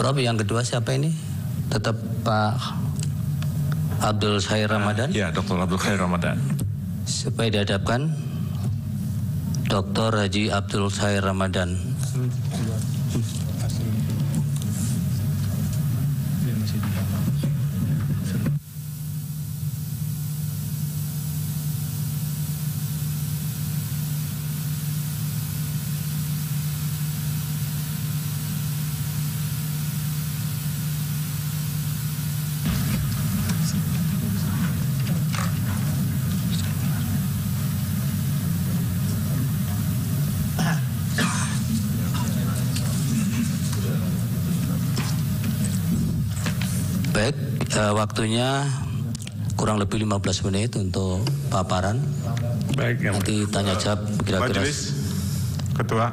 Prof, yang kedua siapa ini? Tetap Pak Abdul Khair Ramadan? Ya, Dr. Abdul Khair Ramadan. Supaya dihadapkan Dr. Haji Abdul Khair Ramadan. Baik, waktunya kurang lebih 15 menit untuk paparan. Baik, yang nanti tanya jawab kira-kira. Majelis Ketua,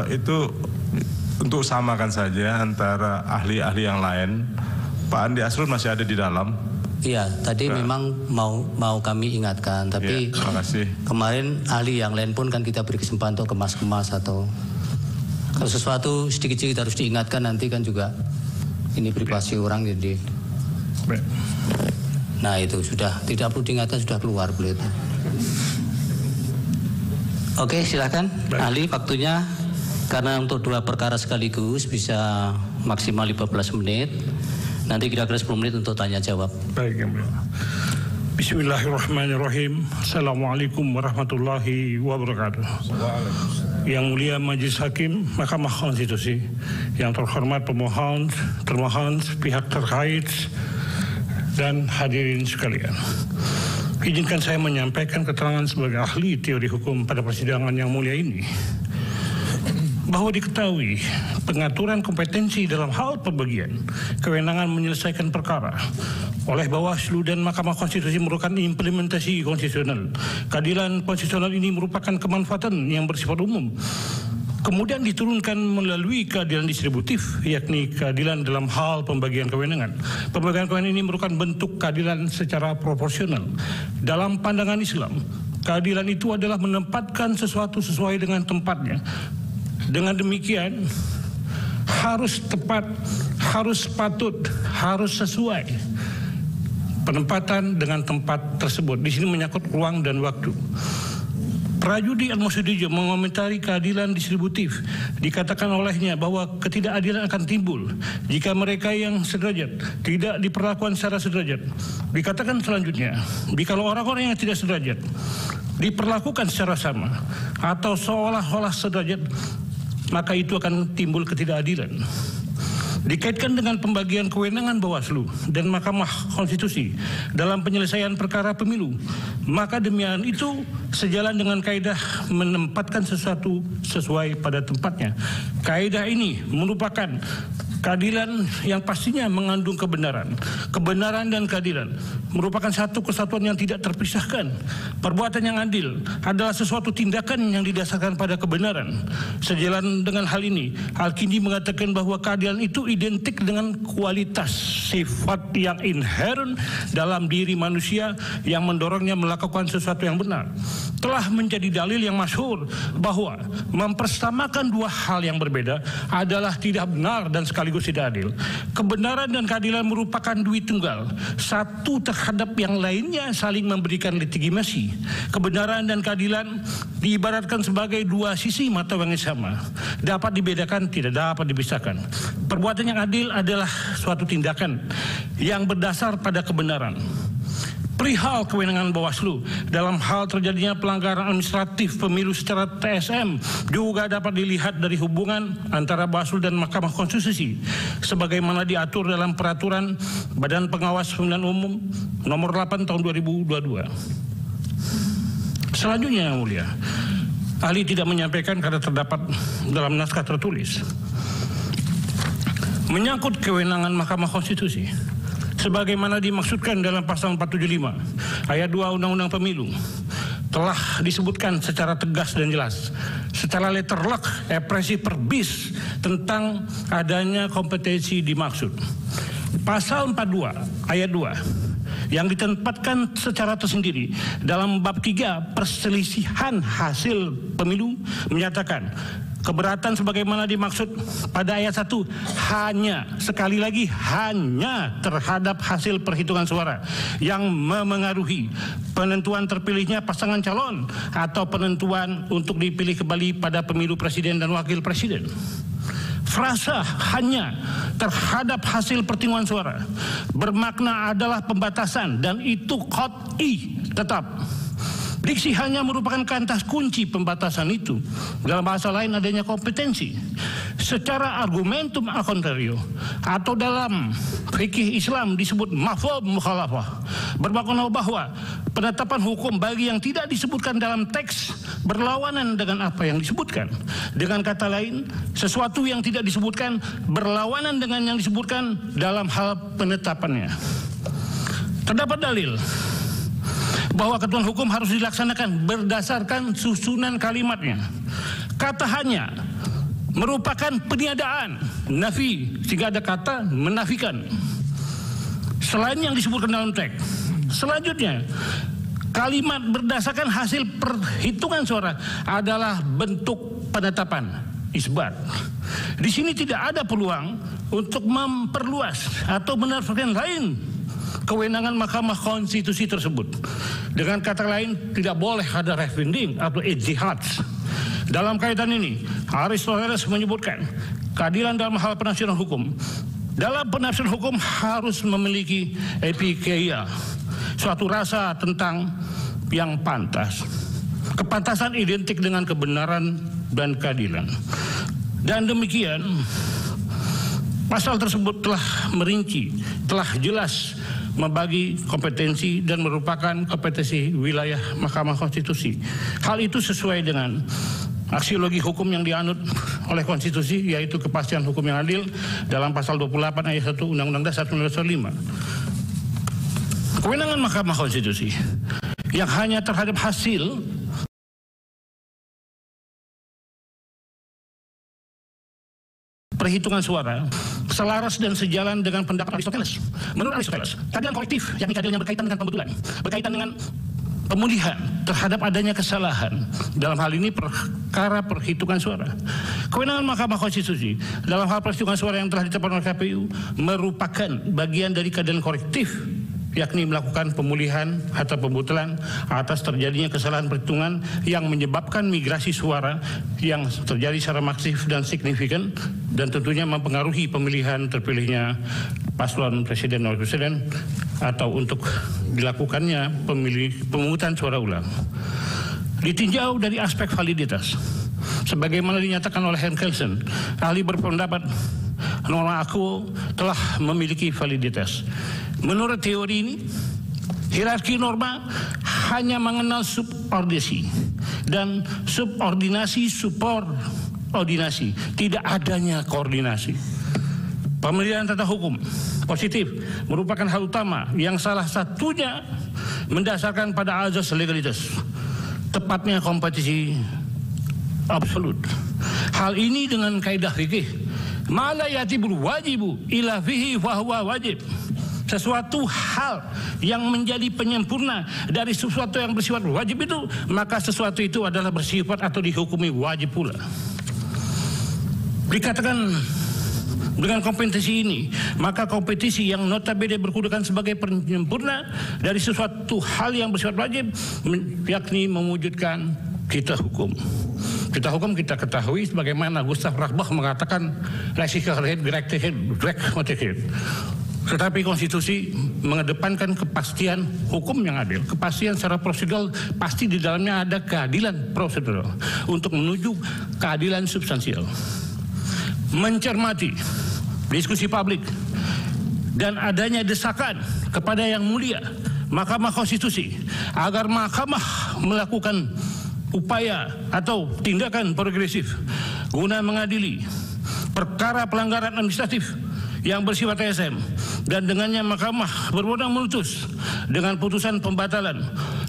itu untuk samakan saja antara ahli-ahli yang lain. Pak Andi Asrul masih ada di dalam. Iya, tadi memang mau kami ingatkan, tapi ya, terima kasih. Kemarin ahli yang lain pun kan kita beri kesempatan untuk kemas-kemas atau kalau sesuatu sedikit-sedikit harus diingatkan, nanti kan juga ini privasi orang jadi. Baik. Nah itu sudah tidak perlu diingatkan, sudah keluar beliau itu. Oke, silakan. Baik. Ahli, waktunya karena untuk 2 perkara sekaligus bisa maksimal 15 menit. Nanti kira-kira 10 menit untuk tanya jawab. Baik, yang mulia. Bismillahirrahmanirrahim. Assalamualaikum warahmatullahi wabarakatuh. Yang mulia Majelis Hakim Mahkamah Konstitusi, yang terhormat pemohon, termohon, pihak terkait, dan hadirin sekalian. Izinkan saya menyampaikan keterangan sebagai ahli teori hukum pada persidangan yang mulia ini. Bahwa diketahui pengaturan kompetensi dalam hal pembagian kewenangan menyelesaikan perkara oleh Bawaslu dan Mahkamah Konstitusi merupakan implementasi konstitusional. Keadilan konstitusional ini merupakan kemanfaatan yang bersifat umum, kemudian diturunkan melalui keadilan distributif, yakni keadilan dalam hal pembagian kewenangan. Pembagian kewenangan ini merupakan bentuk keadilan secara proporsional. Dalam pandangan Islam, keadilan itu adalah menempatkan sesuatu sesuai dengan tempatnya. Dengan demikian, harus tepat, harus patut, harus sesuai penempatan dengan tempat tersebut. Di sini menyangkut ruang dan waktu. Prajudi Al-Musyadijo mengomentari keadilan distributif. Dikatakan olehnya bahwa ketidakadilan akan timbul jika mereka yang sederajat tidak diperlakukan secara sederajat. Dikatakan selanjutnya, jika orang-orang yang tidak sederajat diperlakukan secara sama atau seolah-olah sederajat, maka itu akan timbul ketidakadilan. Dikaitkan dengan pembagian kewenangan Bawaslu dan Mahkamah Konstitusi dalam penyelesaian perkara pemilu, maka demikian itu sejalan dengan kaidah menempatkan sesuatu sesuai pada tempatnya. Kaidah ini merupakan keadilan yang pastinya mengandung kebenaran. Kebenaran dan keadilan merupakan satu kesatuan yang tidak terpisahkan. Perbuatan yang adil adalah sesuatu tindakan yang didasarkan pada kebenaran. Sejalan dengan hal ini, Al-Kindi mengatakan bahwa keadilan itu identik dengan kualitas sifat yang inherent dalam diri manusia yang mendorongnya melakukan sesuatu yang benar. Telah menjadi dalil yang masyhur bahwa mempersamakan dua hal yang berbeda adalah tidak benar dan sekaligus tidak adil. Kebenaran dan keadilan merupakan duit tunggal, satu terhadap yang lainnya saling memberikan legitimasi. Kebenaran dan keadilan diibaratkan sebagai dua sisi mata uang yang sama, dapat dibedakan, tidak dapat dipisahkan. Perbuatan yang adil adalah suatu tindakan yang berdasar pada kebenaran. Perihal kewenangan Bawaslu dalam hal terjadinya pelanggaran administratif pemilu secara TSM juga dapat dilihat dari hubungan antara Bawaslu dan Mahkamah Konstitusi sebagaimana diatur dalam peraturan Badan Pengawas Pemilihan Umum nomor 8 tahun 2022. Selanjutnya yang mulia, ahli tidak menyampaikan karena terdapat dalam naskah tertulis. Menyangkut kewenangan Mahkamah Konstitusi sebagaimana dimaksudkan dalam pasal 475 ayat 2 Undang-Undang Pemilu telah disebutkan secara tegas dan jelas secara letterlock ekspresi perbis tentang adanya kompetensi dimaksud. Pasal 42 ayat 2 yang ditempatkan secara tersendiri dalam bab 3 perselisihan hasil pemilu menyatakan Keberatan sebagaimana dimaksud pada ayat 1 hanya, sekali lagi, hanya terhadap hasil perhitungan suara yang memengaruhi penentuan terpilihnya pasangan calon atau penentuan untuk dipilih kembali pada pemilu presiden dan wakil presiden. Frasa hanya terhadap hasil perhitungan suara bermakna adalah pembatasan, dan itu qat'i, tetap. Diksi hanya merupakan kata kunci pembatasan itu. Dalam bahasa lain adanya kompetensi. Secara argumentum a contrario atau dalam fikih Islam disebut mafhum mukhalafah, bermakna bahwa penetapan hukum bagi yang tidak disebutkan dalam teks berlawanan dengan apa yang disebutkan. Dengan kata lain, sesuatu yang tidak disebutkan berlawanan dengan yang disebutkan dalam hal penetapannya. Terdapat dalil bahwa ketentuan hukum harus dilaksanakan berdasarkan susunan kalimatnya. Kata hanya merupakan peniadaan, nafi, sehingga ada kata menafikan selain yang disebutkan dalam teks. Selanjutnya, kalimat berdasarkan hasil perhitungan suara adalah bentuk penetapan, isbat. Di sini tidak ada peluang untuk memperluas atau menafikan lain kewenangan Mahkamah Konstitusi tersebut. Dengan kata lain, tidak boleh ada referendum atau ijtihad. Dalam kaitan ini, Aristoteles menyebutkan keadilan dalam hal penafsiran hukum. Dalam penafsiran hukum harus memiliki epikeia, suatu rasa tentang yang pantas. Kepantasan identik dengan kebenaran dan keadilan. Dan demikian, pasal tersebut telah merinci, telah jelas membagi kompetensi dan merupakan kompetensi wilayah Mahkamah Konstitusi. Hal itu sesuai dengan aksiologi hukum yang dianut oleh konstitusi, yaitu kepastian hukum yang adil dalam pasal 28 ayat 1 Undang-Undang Dasar 1945. Kewenangan Mahkamah Konstitusi yang hanya terhadap hasil perhitungan suara selaras dan sejalan dengan pendapat Aristoteles. Menurut Aristoteles, keadilan kolektif, yakni keadilan yang berkaitan dengan pembetulan, berkaitan dengan pemulihan terhadap adanya kesalahan, dalam hal ini perkara perhitungan suara. Kewenangan Mahkamah Konstitusi dalam hal perhitungan suara yang telah ditetapkan oleh KPU merupakan bagian dari keadilan kolektif, yakni melakukan pemulihan atau pembetulan atas terjadinya kesalahan perhitungan yang menyebabkan migrasi suara yang terjadi secara masif dan signifikan, dan tentunya mempengaruhi pemilihan terpilihnya paslon presiden dan wakil presiden, atau untuk dilakukannya pemungutan suara ulang. Ditinjau dari aspek validitas, sebagaimana dinyatakan oleh Henk Kelsen, ahli berpendapat norma aku telah memiliki validitas. Menurut teori ini, hierarki norma hanya mengenal subordinasi dan subordinasi subordinasi, tidak adanya koordinasi. Pemilihan tata hukum positif merupakan hal utama yang salah satunya mendasarkan pada azas legalitas, tepatnya kompetisi absolut. Hal ini dengan kaidah fikih, ma la yatibul wajibu ila fihi fa huwa wajib. Sesuatu hal yang menjadi penyempurna dari sesuatu yang bersifat wajib itu, maka sesuatu itu adalah bersifat atau dihukumi wajib pula. Dikatakan dengan kompetensi ini, maka kompetisi yang notabene berkedudukan sebagai penyempurna dari sesuatu hal yang bersifat wajib, yakni mewujudkan kita hukum. Kita hukum kita ketahui sebagaimana Gustav Rachbach mengatakan tetapi konstitusi mengedepankan kepastian hukum yang adil, kepastian secara prosedural, pasti di dalamnya ada keadilan prosedural untuk menuju keadilan substansial. Mencermati diskusi publik dan adanya desakan kepada yang mulia Mahkamah Konstitusi agar Mahkamah melakukan upaya atau tindakan progresif guna mengadili perkara pelanggaran administratif yang bersifat TSM, dan dengannya Mahkamah berwenang memutus dengan putusan pembatalan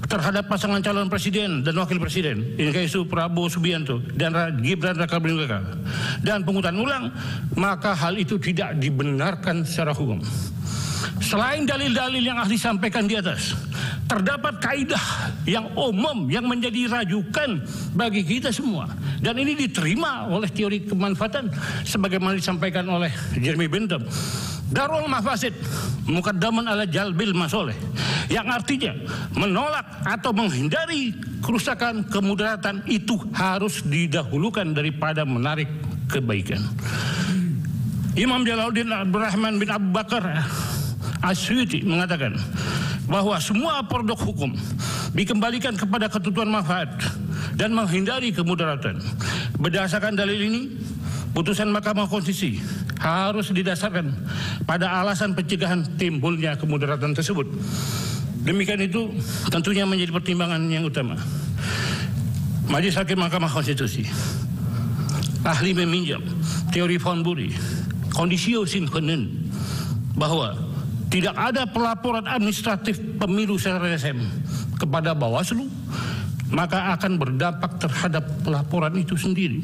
terhadap pasangan calon presiden dan wakil presiden, yaitu Prabowo Subianto dan Gibran Rakabuming Raka, dan pengundian ulang, maka hal itu tidak dibenarkan secara hukum. Selain dalil-dalil yang ahli sampaikan di atas, terdapat kaidah yang umum yang menjadi rujukan bagi kita semua, dan ini diterima oleh teori kemanfaatan sebagaimana disampaikan oleh Jeremy Bentham. Darul mafasid mukaddaman ala jalbil masoleh, yang artinya menolak atau menghindari kerusakan, kemudaratan itu harus didahulukan daripada menarik kebaikan. Imam Jalaluddin Abdurrahman bin Abu Bakar As-Suyuti mengatakan bahwa semua produk hukum dikembalikan kepada ketentuan manfaat dan menghindari kemudaratan. Berdasarkan dalil ini, putusan Mahkamah Konstitusi harus didasarkan pada alasan pencegahan timbulnya kemudaratan tersebut. Demikian itu tentunya menjadi pertimbangan yang utama. Majelis Hakim Mahkamah Konstitusi ahli meminjam teori von Bury, conditio sine qua non, bahwa tidak ada pelaporan administratif pemilu secara LSM kepada Bawaslu, maka akan berdampak terhadap pelaporan itu sendiri.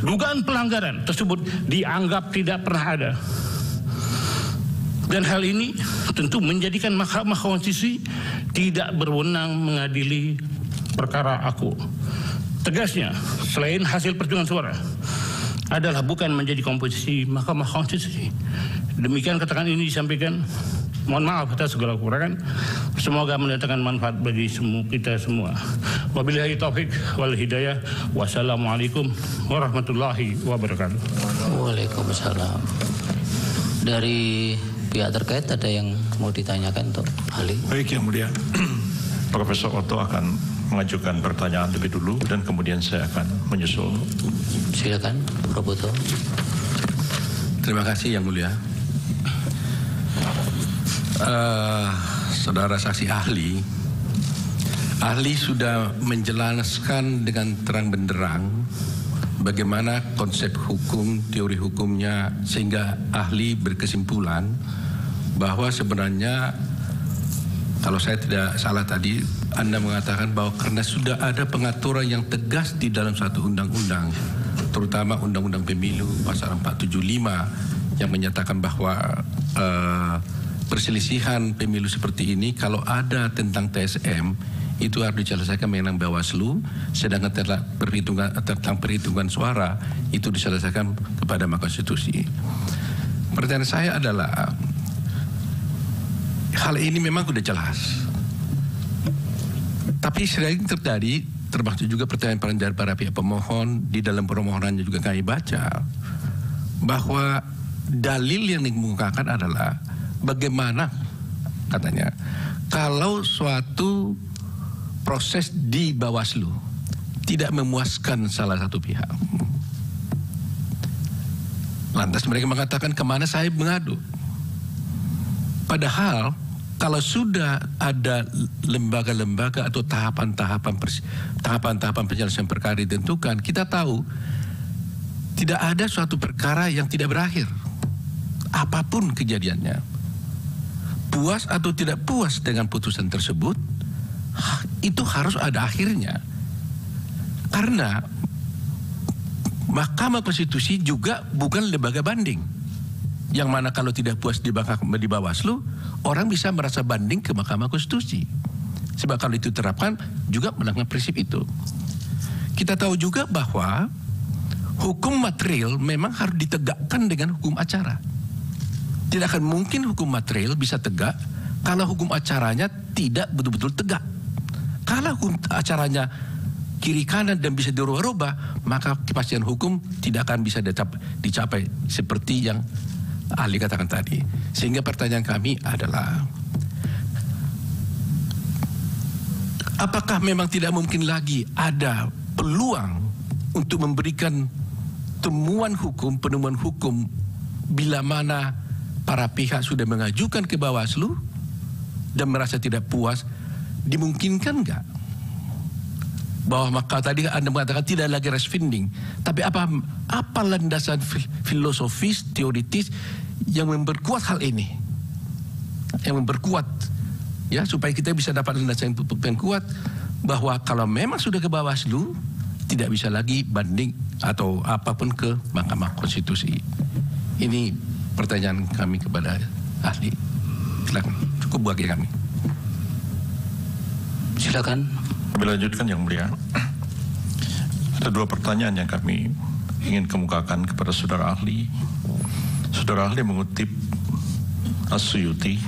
Dugaan pelanggaran tersebut dianggap tidak pernah ada. Dan hal ini tentu menjadikan Mahkamah Konstitusi tidak berwenang mengadili perkara aku. Tegasnya, selain hasil perhitungan suara adalah bukan menjadi komposisi Mahkamah Konstitusi. Demikian keterangan ini disampaikan. Mohon maaf atas segala kekurangan. Semoga mendatangkan manfaat bagi kita semua. Wabillahi taufik wal hidayah. Wassalamualaikum warahmatullahi wabarakatuh. Waalaikumsalam. Dari pihak terkait ada yang mau ditanyakan untuk ahli? Baik, Yang Mulia. Profesor Otto akan mengajukan pertanyaan lebih dulu dan kemudian saya akan menyusul. Silakan, Prof. Otto. Terima kasih Yang Mulia. Saudara saksi ahli sudah menjelaskan dengan terang benderang bagaimana konsep hukum, teori hukumnya, sehingga ahli berkesimpulan bahwa sebenarnya, kalau saya tidak salah tadi, Anda mengatakan bahwa karena sudah ada pengaturan yang tegas di dalam satu undang-undang, terutama Undang-Undang Pemilu pasal 475 yang menyatakan bahwa perselisihan pemilu seperti ini kalau ada tentang TSM itu harus diselesaikan dengan Bawaslu, sedangkan tentang perhitungan suara itu diselesaikan kepada Mahkamah Konstitusi. Pertanyaan saya adalah, hal ini memang sudah jelas, tapi sering terjadi, termasuk juga pertanyaan dari para pihak pemohon, di dalam permohonannya juga kami baca bahwa dalil yang dikemukakan adalah bagaimana, katanya, kalau suatu proses di Bawaslu tidak memuaskan salah satu pihak, lantas mereka mengatakan kemana saya mengadu. Padahal kalau sudah ada lembaga-lembaga atau tahapan-tahapan penyelesaian perkara ditentukan, kita tahu tidak ada suatu perkara yang tidak berakhir, apapun kejadiannya. Puas atau tidak puas dengan putusan tersebut, itu harus ada akhirnya. Karena Mahkamah Konstitusi juga bukan lembaga banding, yang mana kalau tidak puas di Bawaslu, orang bisa merasa banding ke Mahkamah Konstitusi. Sebab kalau itu diterapkan juga melanggar prinsip itu. Kita tahu juga bahwa hukum material memang harus ditegakkan dengan hukum acara. Tidak akan mungkin hukum material bisa tegak kalau hukum acaranya tidak betul-betul tegak. Kalau hukum acaranya kiri kanan dan bisa dirubah-rubah, maka kepastian hukum tidak akan bisa dicapai seperti yang ahli katakan tadi. Sehingga pertanyaan kami adalah, apakah memang tidak mungkin lagi ada peluang untuk memberikan temuan hukum, penemuan hukum bila mana para pihak sudah mengajukan ke Bawaslu dan merasa tidak puas, dimungkinkan nggak? Bahwa maka tadi Anda mengatakan tidak lagi resfinding, tapi apa landasan filosofis, teoritis yang memperkuat hal ini, yang memperkuat, ya, supaya kita bisa dapat landasan yang kuat bahwa kalau memang sudah ke Bawaslu tidak bisa lagi banding atau apapun ke Mahkamah Konstitusi. Ini pertanyaan kami kepada ahli. Silakan, cukup bagi kami. Silakan. Kami lanjutkan Yang Mulia. Ada 2 pertanyaan yang kami ingin kemukakan kepada saudara ahli. Saudara ahli mengutip As-Suyuti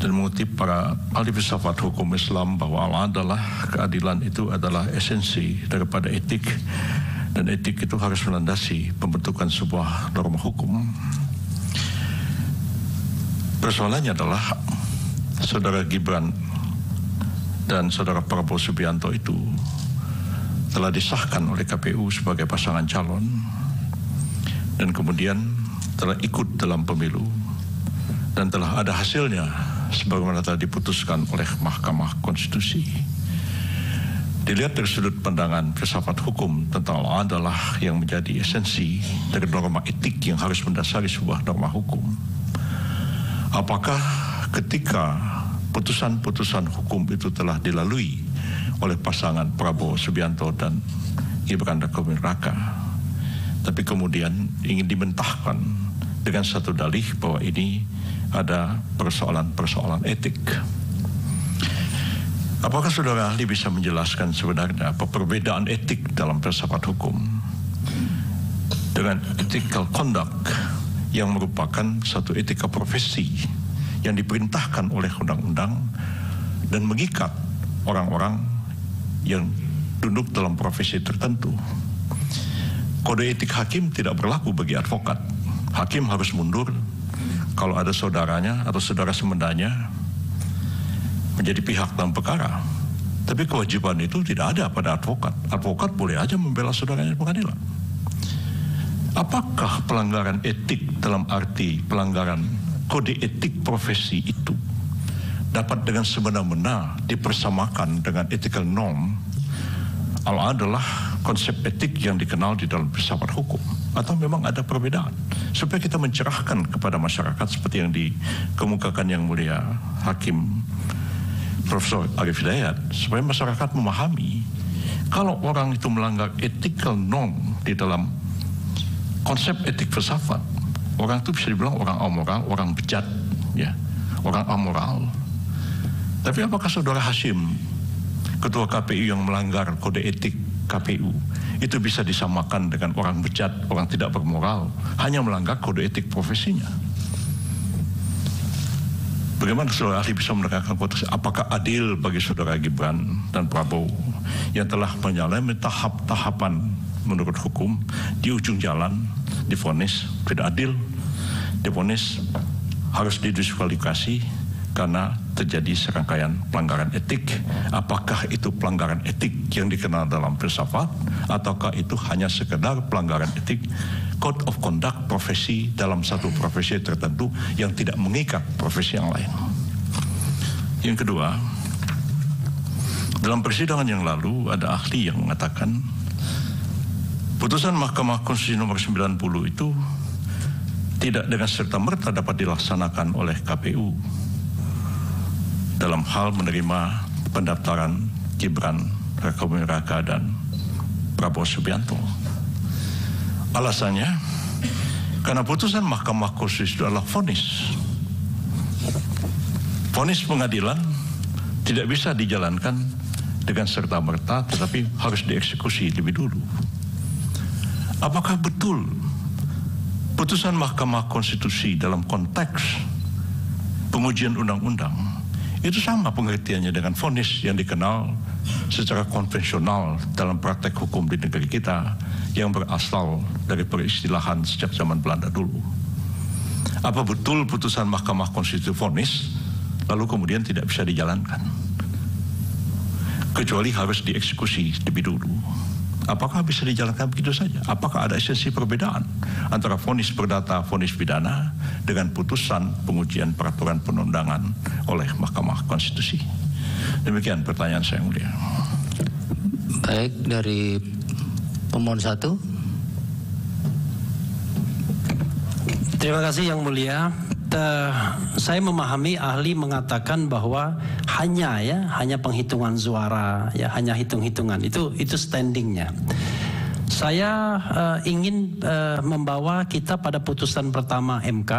dan mengutip para ahli filsafat hukum Islam bahwa al-adalah, keadilan itu adalah esensi daripada etik, dan etik itu harus melandasi pembentukan sebuah norma hukum. Persoalannya adalah saudara Gibran dan saudara Prabowo Subianto itu telah disahkan oleh KPU sebagai pasangan calon dan kemudian telah ikut dalam pemilu dan telah ada hasilnya sebagaimana telah diputuskan oleh Mahkamah Konstitusi. Dilihat dari sudut pandangan filsafat hukum tentang adalah yang menjadi esensi dari norma etik yang harus mendasari sebuah norma hukum. Apakah ketika putusan-putusan hukum itu telah dilalui oleh pasangan Prabowo Subianto dan Gibran Raka, tapi kemudian ingin dimentahkan dengan satu dalih bahwa ini ada persoalan-persoalan etik. Apakah saudara ahli bisa menjelaskan sebenarnya apa perbedaan etik dalam filsafat hukum dengan ethical conduct yang merupakan satu etika profesi yang diperintahkan oleh undang-undang dan mengikat orang-orang yang duduk dalam profesi tertentu. Kode etik hakim tidak berlaku bagi advokat. Hakim harus mundur kalau ada saudaranya atau saudara semendanya menjadi pihak dalam perkara. Tapi kewajiban itu tidak ada pada advokat. Advokat boleh aja membela saudaranya di pengadilan. Apakah pelanggaran etik dalam arti pelanggaran kode etik profesi itu dapat dengan semena-mena dipersamakan dengan ethical norm adalah konsep etik yang dikenal di dalam filsafat hukum, atau memang ada perbedaan? Supaya kita mencerahkan kepada masyarakat seperti yang dikemukakan Yang Mulia Hakim Profesor Arief Hidayat, supaya masyarakat memahami kalau orang itu melanggar ethical norm di dalam konsep etik filsafat, orang itu bisa dibilang orang amoral, orang bejat, ya, orang amoral. Tapi apakah saudara Hashim, ketua KPU yang melanggar kode etik KPU, itu bisa disamakan dengan orang bejat, orang tidak bermoral, hanya melanggar kode etik profesinya? Bagaimana saudara ahli bisa menerangkan konteks? Apakah adil bagi saudara Gibran dan Prabowo yang telah menyalami tahap-tahapan menurut hukum, di ujung jalan divonis tidak adil, divonis harus didiskualifikasi karena terjadi serangkaian pelanggaran etik? Apakah itu pelanggaran etik yang dikenal dalam filsafat, ataukah itu hanya sekedar pelanggaran etik code of conduct profesi dalam satu profesi tertentu yang tidak mengikat profesi yang lain? Yang kedua, dalam persidangan yang lalu ada ahli yang mengatakan putusan Mahkamah Konstitusi nomor 90 itu tidak dengan serta-merta dapat dilaksanakan oleh KPU dalam hal menerima pendaftaran Gibran Raka dan Prabowo Subianto. Alasannya, karena putusan Mahkamah Konstitusi itu adalah vonis. Vonis pengadilan tidak bisa dijalankan dengan serta-merta, tetapi harus dieksekusi lebih dulu. Apakah betul putusan Mahkamah Konstitusi dalam konteks pengujian undang-undang itu sama pengertiannya dengan vonis yang dikenal secara konvensional dalam praktek hukum di negeri kita yang berasal dari peristilahan sejak zaman Belanda dulu? Apa betul putusan Mahkamah Konstitusi vonis lalu kemudian tidak bisa dijalankan, kecuali harus dieksekusi lebih dulu? Apakah bisa dijalankan begitu saja? Apakah ada esensi perbedaan antara vonis perdata, vonis pidana dengan putusan pengujian peraturan perundangan oleh Mahkamah Konstitusi? Demikian pertanyaan saya, Yang Mulia. Baik, dari pemohon 1. Terima kasih Yang Mulia. Saya memahami ahli mengatakan bahwa hanya penghitungan suara, ya, hanya hitung-hitungan itu standingnya. Saya ingin membawa kita pada putusan pertama MK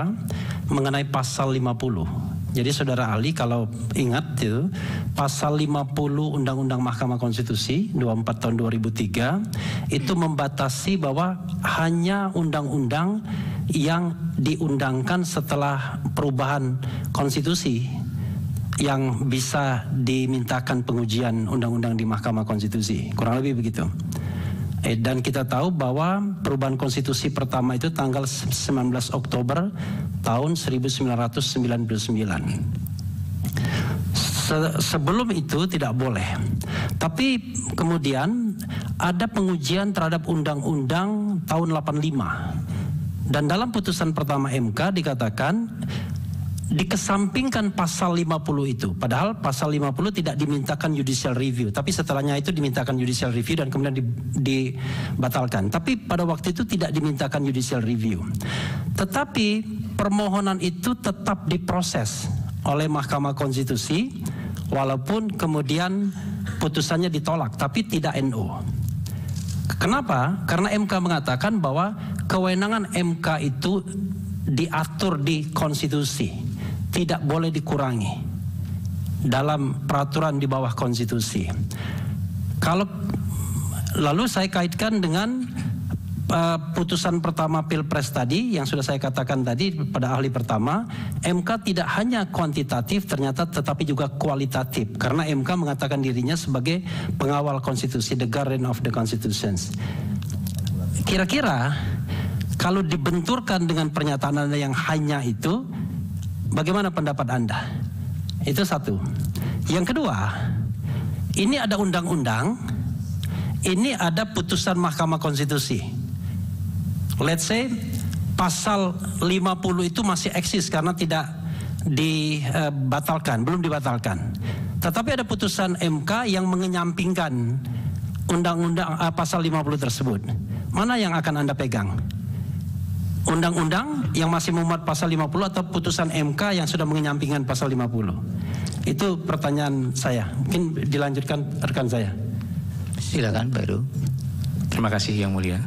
mengenai pasal 50. Jadi saudara ahli kalau ingat itu pasal 50 Undang-Undang Mahkamah Konstitusi 24 tahun 2003 itu membatasi bahwa hanya undang-undang yang diundangkan setelah perubahan konstitusi yang bisa dimintakan pengujian undang-undang di Mahkamah Konstitusi. Kurang lebih begitu. Dan kita tahu bahwa perubahan konstitusi pertama itu tanggal 19 Oktober tahun 1999. Sebelum itu tidak boleh. Tapi kemudian ada pengujian terhadap undang-undang tahun 85. Dan dalam putusan pertama MK dikatakan dikesampingkan pasal 50 itu. Padahal pasal 50 tidak dimintakan judicial review, tapi setelahnya itu dimintakan judicial review dan kemudian dibatalkan. Tapi pada waktu itu tidak dimintakan judicial review. Tetapi permohonan itu tetap diproses oleh Mahkamah Konstitusi walaupun kemudian putusannya ditolak, tapi tidak NO. Kenapa? Karena MK mengatakan bahwa kewenangan MK itu diatur di konstitusi, tidak boleh dikurangi dalam peraturan di bawah konstitusi. Kalau lalu saya kaitkan dengan putusan pertama Pilpres tadi yang sudah saya katakan tadi pada ahli pertama, MK tidak hanya kuantitatif ternyata tetapi juga kualitatif karena MK mengatakan dirinya sebagai pengawal konstitusi, the guardian of the constitutions. Kira-kira kalau dibenturkan dengan pernyataan Anda yang hanya itu, bagaimana pendapat Anda? Itu satu. Yang kedua, ini ada undang-undang, ini ada putusan Mahkamah Konstitusi. Let's say pasal 50 itu masih eksis karena tidak dibatalkan, belum dibatalkan. Tetapi ada putusan MK yang mengenyampingkan undang-undang pasal 50 tersebut. Mana yang akan Anda pegang? Undang-undang yang masih memuat pasal 50 atau putusan MK yang sudah mengenyampingkan pasal 50? Itu pertanyaan saya. Mungkin dilanjutkan rekan saya. Silakan Pak Heru. Terima kasih Yang Mulia.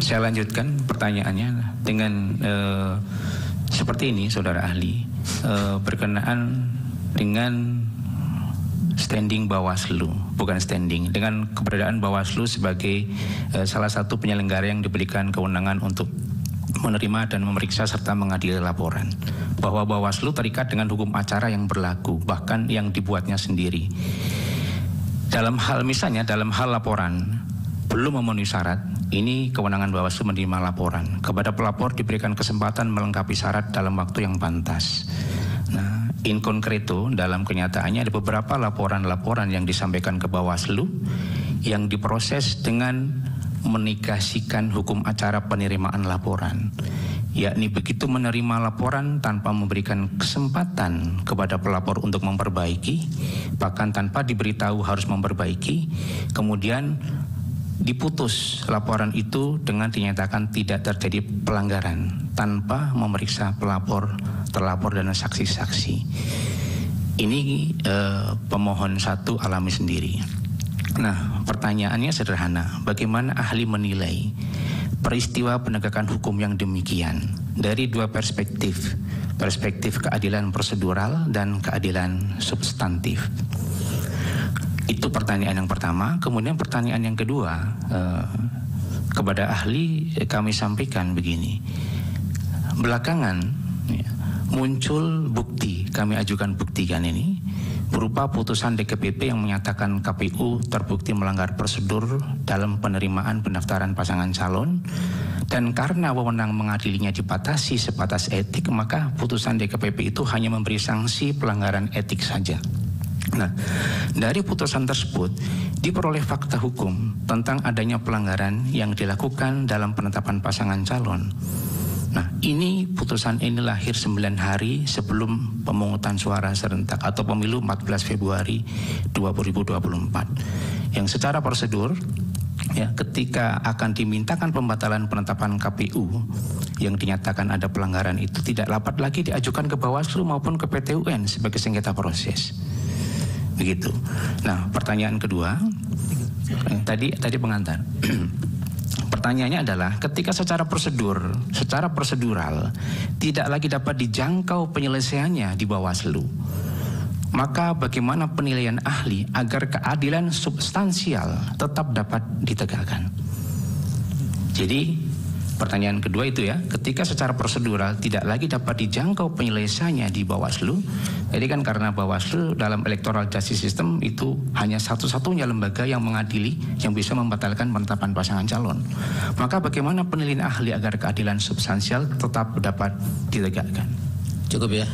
Saya lanjutkan pertanyaannya dengan seperti ini, saudara ahli, berkenaan dengan standing Bawaslu, bukan standing, dengan keberadaan Bawaslu sebagai salah satu penyelenggara yang diberikan kewenangan untuk menerima dan memeriksa serta mengadili laporan, bahwa Bawaslu terikat dengan hukum acara yang berlaku, bahkan yang dibuatnya sendiri. Dalam hal misalnya, dalam hal laporan belum memenuhi syarat, ini kewenangan Bawaslu menerima laporan. Kepada pelapor diberikan kesempatan melengkapi syarat dalam waktu yang pantas. Nah, in concreto dalam kenyataannya ada beberapa laporan-laporan yang disampaikan ke Bawaslu yang diproses dengan menegasikan hukum acara penerimaan laporan, yakni begitu menerima laporan tanpa memberikan kesempatan kepada pelapor untuk memperbaiki, bahkan tanpa diberitahu harus memperbaiki, kemudian diputus laporan itu dengan dinyatakan tidak terjadi pelanggaran tanpa memeriksa pelapor, terlapor dan saksi-saksi. Ini pemohon satu alami sendiri. Nah, pertanyaannya sederhana, bagaimana ahli menilai peristiwa penegakan hukum yang demikian dari dua perspektif, perspektif keadilan prosedural dan keadilan substantif? Itu pertanyaan yang pertama. Kemudian pertanyaan yang kedua, kepada ahli kami sampaikan begini. Belakangan muncul bukti, kami ajukan bukti kan ini, berupa putusan DKPP yang menyatakan KPU terbukti melanggar prosedur dalam penerimaan pendaftaran pasangan calon, dan karena wewenang mengadilinya dibatasi sebatas etik, maka putusan DKPP itu hanya memberi sanksi pelanggaran etik saja. Nah, dari putusan tersebut diperoleh fakta hukum tentang adanya pelanggaran yang dilakukan dalam penetapan pasangan calon. Nah, ini putusan ini lahir 9 hari sebelum pemungutan suara serentak atau pemilu 14 Februari 2024. Yang secara prosedur ya, ketika akan dimintakan pembatalan penetapan KPU yang dinyatakan ada pelanggaran itu tidak dapat lagi diajukan ke Bawaslu maupun ke PT UN sebagai sengketa proses. Begitu. Nah, pertanyaan kedua, tadi pengantar. pertanyaannya adalah ketika secara prosedural tidak lagi dapat dijangkau penyelesaiannya di Bawaslu, maka bagaimana penilaian ahli agar keadilan substansial tetap dapat ditegakkan? Jadi pertanyaan kedua itu ya, ketika secara prosedural tidak lagi dapat dijangkau penyelesaiannya di Bawaslu, jadi kan karena Bawaslu dalam electoral justice system itu hanya satu-satunya lembaga yang mengadili, yang bisa membatalkan penetapan pasangan calon. Maka bagaimana penilaian ahli agar keadilan substansial tetap dapat ditegakkan? Cukup ya.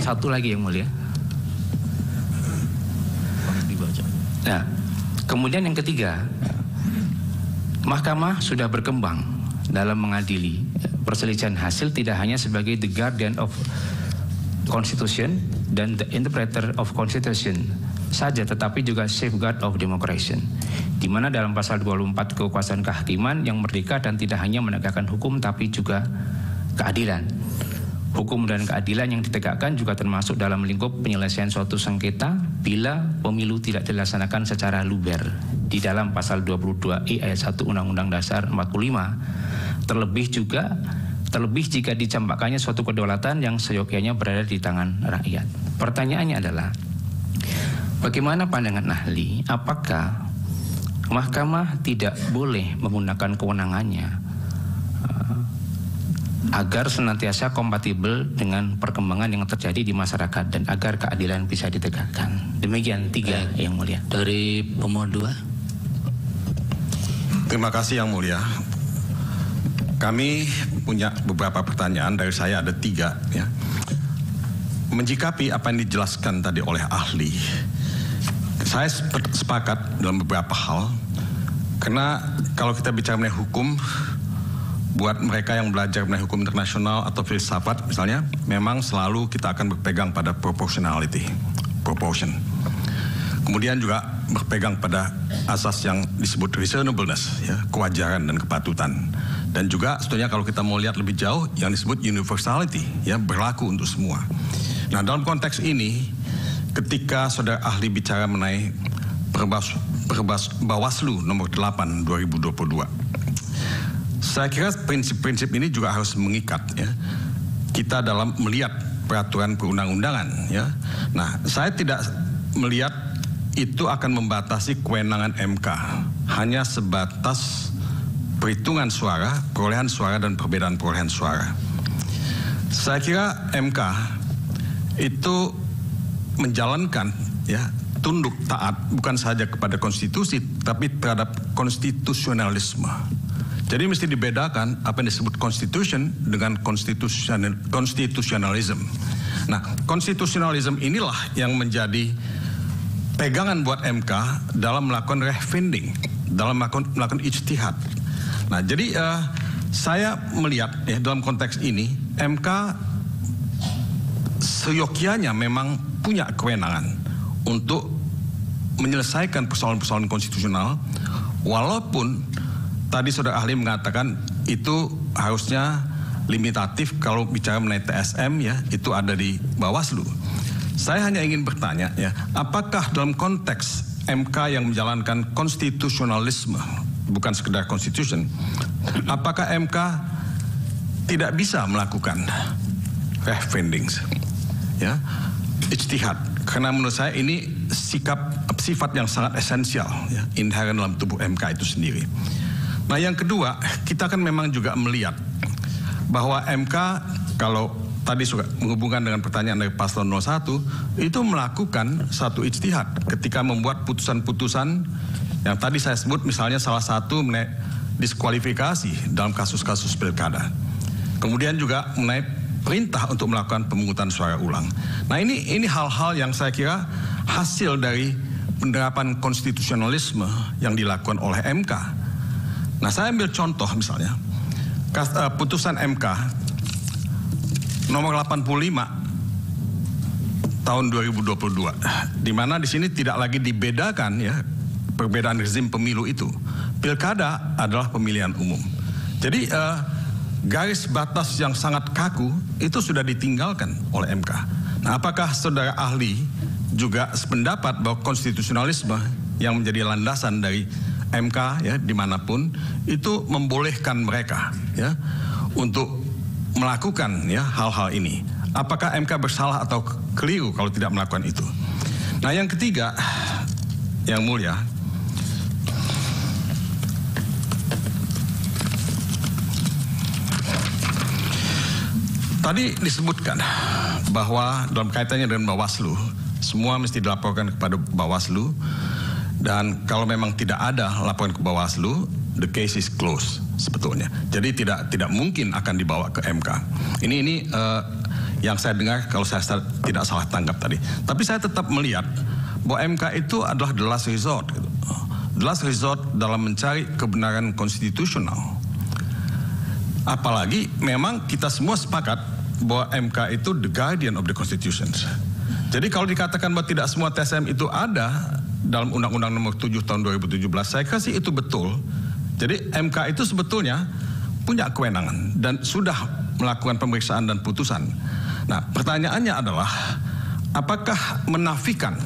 Satu lagi yang mulia. Nah, kemudian yang ketiga, Mahkamah sudah berkembang dalam mengadili perselisihan hasil tidak hanya sebagai the guardian of constitution dan the interpreter of constitution saja, tetapi juga safeguard of democracy, di mana dalam pasal 24 kekuasaan kehakiman yang merdeka dan tidak hanya menegakkan hukum tapi juga keadilan. Hukum dan keadilan yang ditegakkan juga termasuk dalam lingkup penyelesaian suatu sengketa bila pemilu tidak dilaksanakan secara luber di dalam pasal 22I ayat 1 Undang-Undang Dasar 45. Terlebih jika dicampakkannya suatu kedaulatan yang seyogyanya berada di tangan rakyat. Pertanyaannya adalah, bagaimana pandangan ahli? Apakah Mahkamah tidak boleh menggunakan kewenangannya agar senantiasa kompatibel dengan perkembangan yang terjadi di masyarakat dan agar keadilan bisa ditegakkan? Demikian tiga yang mulia. Dari pemohon 2. Terima kasih yang mulia. Kami punya beberapa pertanyaan, dari saya ada 3 ya. Menjikapi apa yang dijelaskan tadi oleh ahli, saya sepakat dalam beberapa hal. Karena kalau kita bicara mengenai hukum, buat mereka yang belajar mengenai hukum internasional atau filsafat misalnya, memang selalu kita akan berpegang pada proportion. Kemudian juga berpegang pada asas yang disebut reasonableness, ya, kewajaran dan kepatutan. Dan juga sebetulnya kalau kita mau lihat lebih jauh, yang disebut universality, ya, berlaku untuk semua. Nah, dalam konteks ini, ketika saudara ahli bicara mengenai Bawaslu nomor 8 2022, saya kira prinsip-prinsip ini juga harus mengikat, ya, kita dalam melihat peraturan perundang-undangan, ya. Nah, saya tidak melihat itu akan membatasi kewenangan MK hanya sebatas perhitungan suara, perolehan suara dan perbedaan perolehan suara. Saya kira MK itu menjalankan, ya, tunduk taat bukan saja kepada konstitusi tapi terhadap konstitusionalisme. Jadi mesti dibedakan apa yang disebut constitution dengan konstitusionalisme. Nah, konstitusionalisme inilah yang menjadi pegangan buat MK dalam melakukan referendum, dalam melakukan ijtihad. Nah, jadi saya melihat, ya, dalam konteks ini MK seyogyanya memang punya kewenangan untuk menyelesaikan persoalan-persoalan konstitusional, walaupun tadi saudara ahli mengatakan itu harusnya limitatif kalau bicara mengenai TSM, ya, itu ada di Bawaslu. Saya hanya ingin bertanya, ya, apakah dalam konteks MK yang menjalankan konstitusionalisme, bukan sekedar constitution, apakah MK tidak bisa melakukan referendum, ya, ijtihad? Karena menurut saya ini sifat yang sangat esensial, ya, inherent dalam tubuh MK itu sendiri. Nah, yang kedua, kita kan memang juga melihat bahwa MK, kalau tadi sudah menghubungkan dengan pertanyaan dari paslon 01, itu melakukan satu ijtihad ketika membuat putusan-putusan yang tadi saya sebut, misalnya salah satu mengenai diskualifikasi dalam kasus-kasus pilkada. Kemudian juga mengenai perintah untuk melakukan pemungutan suara ulang. Nah, ini hal-hal yang saya kira hasil dari penerapan konstitusionalisme yang dilakukan oleh MK. Nah, saya ambil contoh misalnya putusan MK nomor 85 tahun 2022, di mana di sini tidak lagi dibedakan, ya, perbedaan rezim pemilu itu. Pilkada adalah pemilihan umum. Jadi garis batas yang sangat kaku itu sudah ditinggalkan oleh MK. Nah, apakah saudara ahli juga sependapat bahwa konstitusionalisme yang menjadi landasan dari MK ya dimanapun itu membolehkan mereka ya untuk melakukan ya hal-hal ini. Apakah MK bersalah atau keliru kalau tidak melakukan itu? Nah, yang ketiga, Yang Mulia, tadi disebutkan bahwa dalam kaitannya dengan Bawaslu, semua mesti dilaporkan kepada Bawaslu, dan kalau memang tidak ada laporan ke Bawaslu, the case is closed sebetulnya. Jadi tidak mungkin akan dibawa ke MK. Ini yang saya dengar kalau saya tidak salah tangkap tadi. Tapi saya tetap melihat bahwa MK itu adalah the last resort. Gitu. The last resort dalam mencari kebenaran konstitusional. Apalagi memang kita semua sepakat bahwa MK itu the guardian of the constitution. Jadi kalau dikatakan bahwa tidak semua TSM itu ada dalam Undang-Undang Nomor 7 Tahun 2017, saya kira sih itu betul. Jadi MK itu sebetulnya punya kewenangan dan sudah melakukan pemeriksaan dan putusan. Nah, pertanyaannya adalah apakah menafikan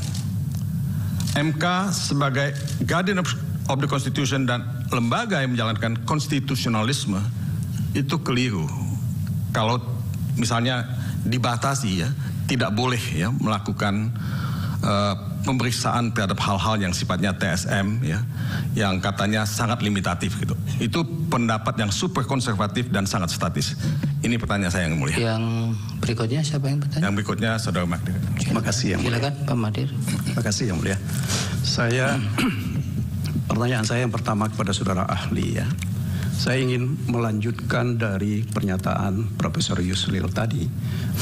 MK sebagai guardian of the constitution dan lembaga yang menjalankan konstitusionalisme itu keliru. Kalau misalnya dibatasi ya, tidak boleh ya melakukan pemeriksaan terhadap hal-hal yang sifatnya TSM ya, yang katanya sangat limitatif gitu. Itu pendapat yang super konservatif dan sangat statis. Ini pertanyaan saya yang mulia. Yang berikutnya siapa yang bertanya? Yang berikutnya Saudara Magdir. Terima kasih yang mulia. Silakan Pak Magdir. Terima kasih yang mulia. Pertanyaan saya yang pertama kepada saudara ahli ya. Saya ingin melanjutkan dari pernyataan Profesor Yusril tadi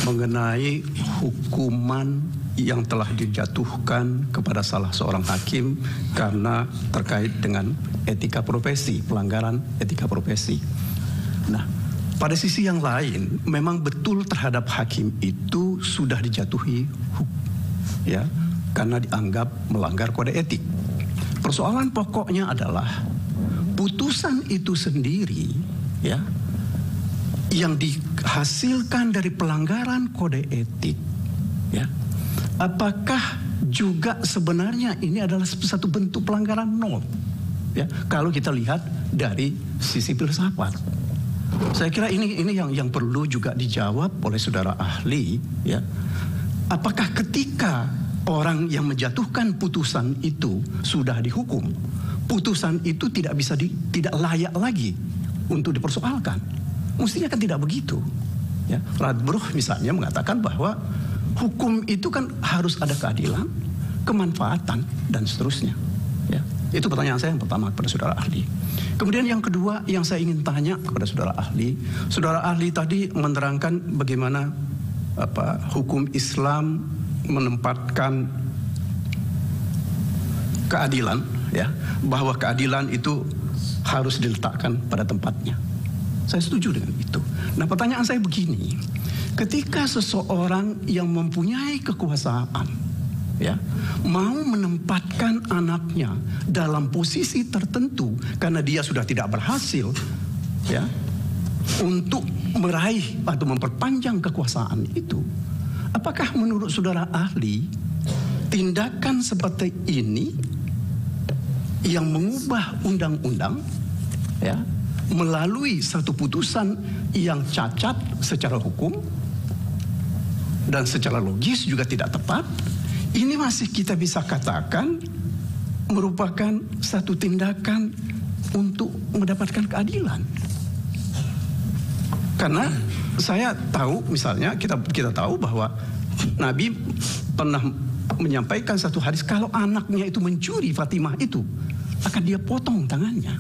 mengenai hukuman yang telah dijatuhkan kepada salah seorang hakim karena terkait dengan etika profesi, pelanggaran etika profesi. Nah, pada sisi yang lain, memang betul terhadap hakim itu sudah dijatuhi ya, karena dianggap melanggar kode etik. Persoalan pokoknya adalah putusan itu sendiri ya yang dihasilkan dari pelanggaran kode etik ya, apakah juga sebenarnya ini adalah satu bentuk pelanggaran norm ya, kalau kita lihat dari sisi filsafat. Saya kira ini yang perlu juga dijawab oleh saudara ahli ya. Apakah ketika orang yang menjatuhkan putusan itu sudah dihukum, putusan itu tidak layak lagi untuk dipersoalkan? Mestinya kan tidak begitu. Ya, Radbruch misalnya mengatakan bahwa hukum itu kan harus ada keadilan, kemanfaatan dan seterusnya. Ya, itu pertanyaan saya yang pertama kepada saudara ahli. Kemudian yang kedua yang saya ingin tanya kepada saudara ahli tadi menerangkan bagaimana hukum Islam menempatkan keadilan, ya, bahwa keadilan itu harus diletakkan pada tempatnya. Saya setuju dengan itu. Nah, pertanyaan saya begini, ketika seseorang yang mempunyai kekuasaan, ya, mau menempatkan anaknya dalam posisi tertentu karena dia sudah tidak berhasil, ya, untuk meraih atau memperpanjang kekuasaan itu, apakah menurut saudara ahli tindakan seperti ini yang mengubah undang-undang, ya, melalui satu putusan yang cacat secara hukum dan secara logis juga tidak tepat, ini masih kita bisa katakan merupakan satu tindakan untuk mendapatkan keadilan? Karena saya tahu, misalnya kita tahu bahwa Nabi pernah menyampaikan satu hadis, kalau anaknya itu mencuri Fatimah itu akan dia potong tangannya.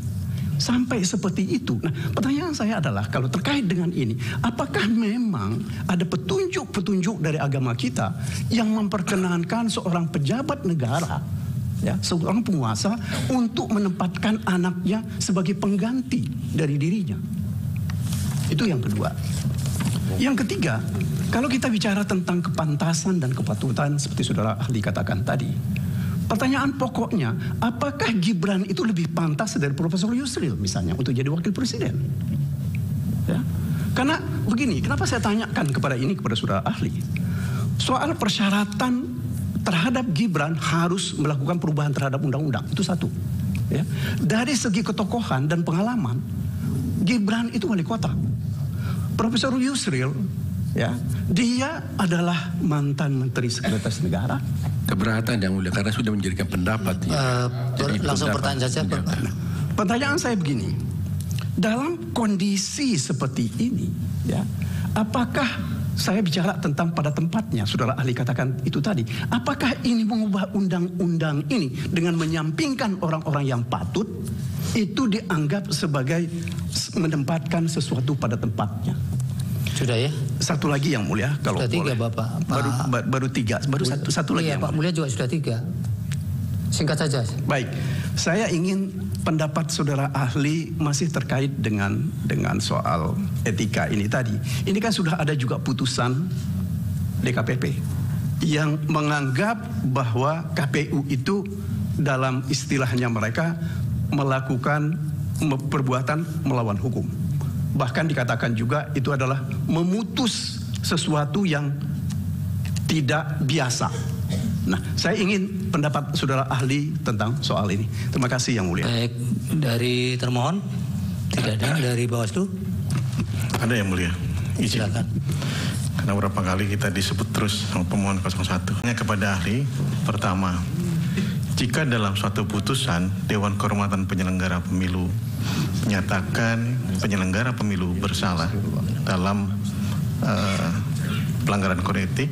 Sampai seperti itu. Nah, pertanyaan saya adalah kalau terkait dengan ini, apakah memang ada petunjuk-petunjuk dari agama kita yang memperkenankan seorang pejabat negara, ya, seorang penguasa untuk menempatkan anaknya sebagai pengganti dari dirinya? Itu yang kedua. Yang ketiga, kalau kita bicara tentang kepantasan dan kepatutan seperti saudara ahli katakan tadi, pertanyaan pokoknya, apakah Gibran itu lebih pantas dari Profesor Yusril misalnya untuk jadi wakil presiden? Ya. Karena begini, kenapa saya tanyakan kepada saudara ahli? Soal persyaratan terhadap Gibran harus melakukan perubahan terhadap undang-undang, itu satu. Ya. Dari segi ketokohan dan pengalaman, Gibran itu wali kota. Profesor Yusril, ya, dia adalah mantan Menteri Sekretaris Negara. Keberatan yang mulia karena sudah menjadikan pendapat. Langsung pertanyaan saja. Pertanyaan saya begini, dalam kondisi seperti ini, ya, apakah saya bicara tentang pada tempatnya, saudara ahli katakan itu tadi. Apakah ini mengubah undang-undang ini dengan menyampingkan orang-orang yang patut itu dianggap sebagai menempatkan sesuatu pada tempatnya? Sudah ya? Satu lagi yang mulia, kalau sudah boleh. 3 Bapak. Baru 3, baru satu lagi. Iya, Pak Mulia juga sudah 3. Singkat saja. Baik, saya ingin pendapat saudara ahli masih terkait dengan soal etika ini tadi. Ini kan sudah ada juga putusan DKPP yang menganggap bahwa KPU itu dalam istilahnya mereka melakukan perbuatan melawan hukum. Bahkan dikatakan juga itu adalah memutus sesuatu yang tidak biasa. Nah, saya ingin pendapat saudara ahli tentang soal ini. Terima kasih yang mulia. Baik, dari termohon tidak ada, dari Bawaslu ada yang mulia. Izin. Silakan. Karena beberapa kali kita disebut terus sama pemohon 01. Kepada ahli, pertama, jika dalam suatu putusan Dewan Kehormatan Penyelenggara Pemilu menyatakan penyelenggara pemilu bersalah dalam pelanggaran kode etik,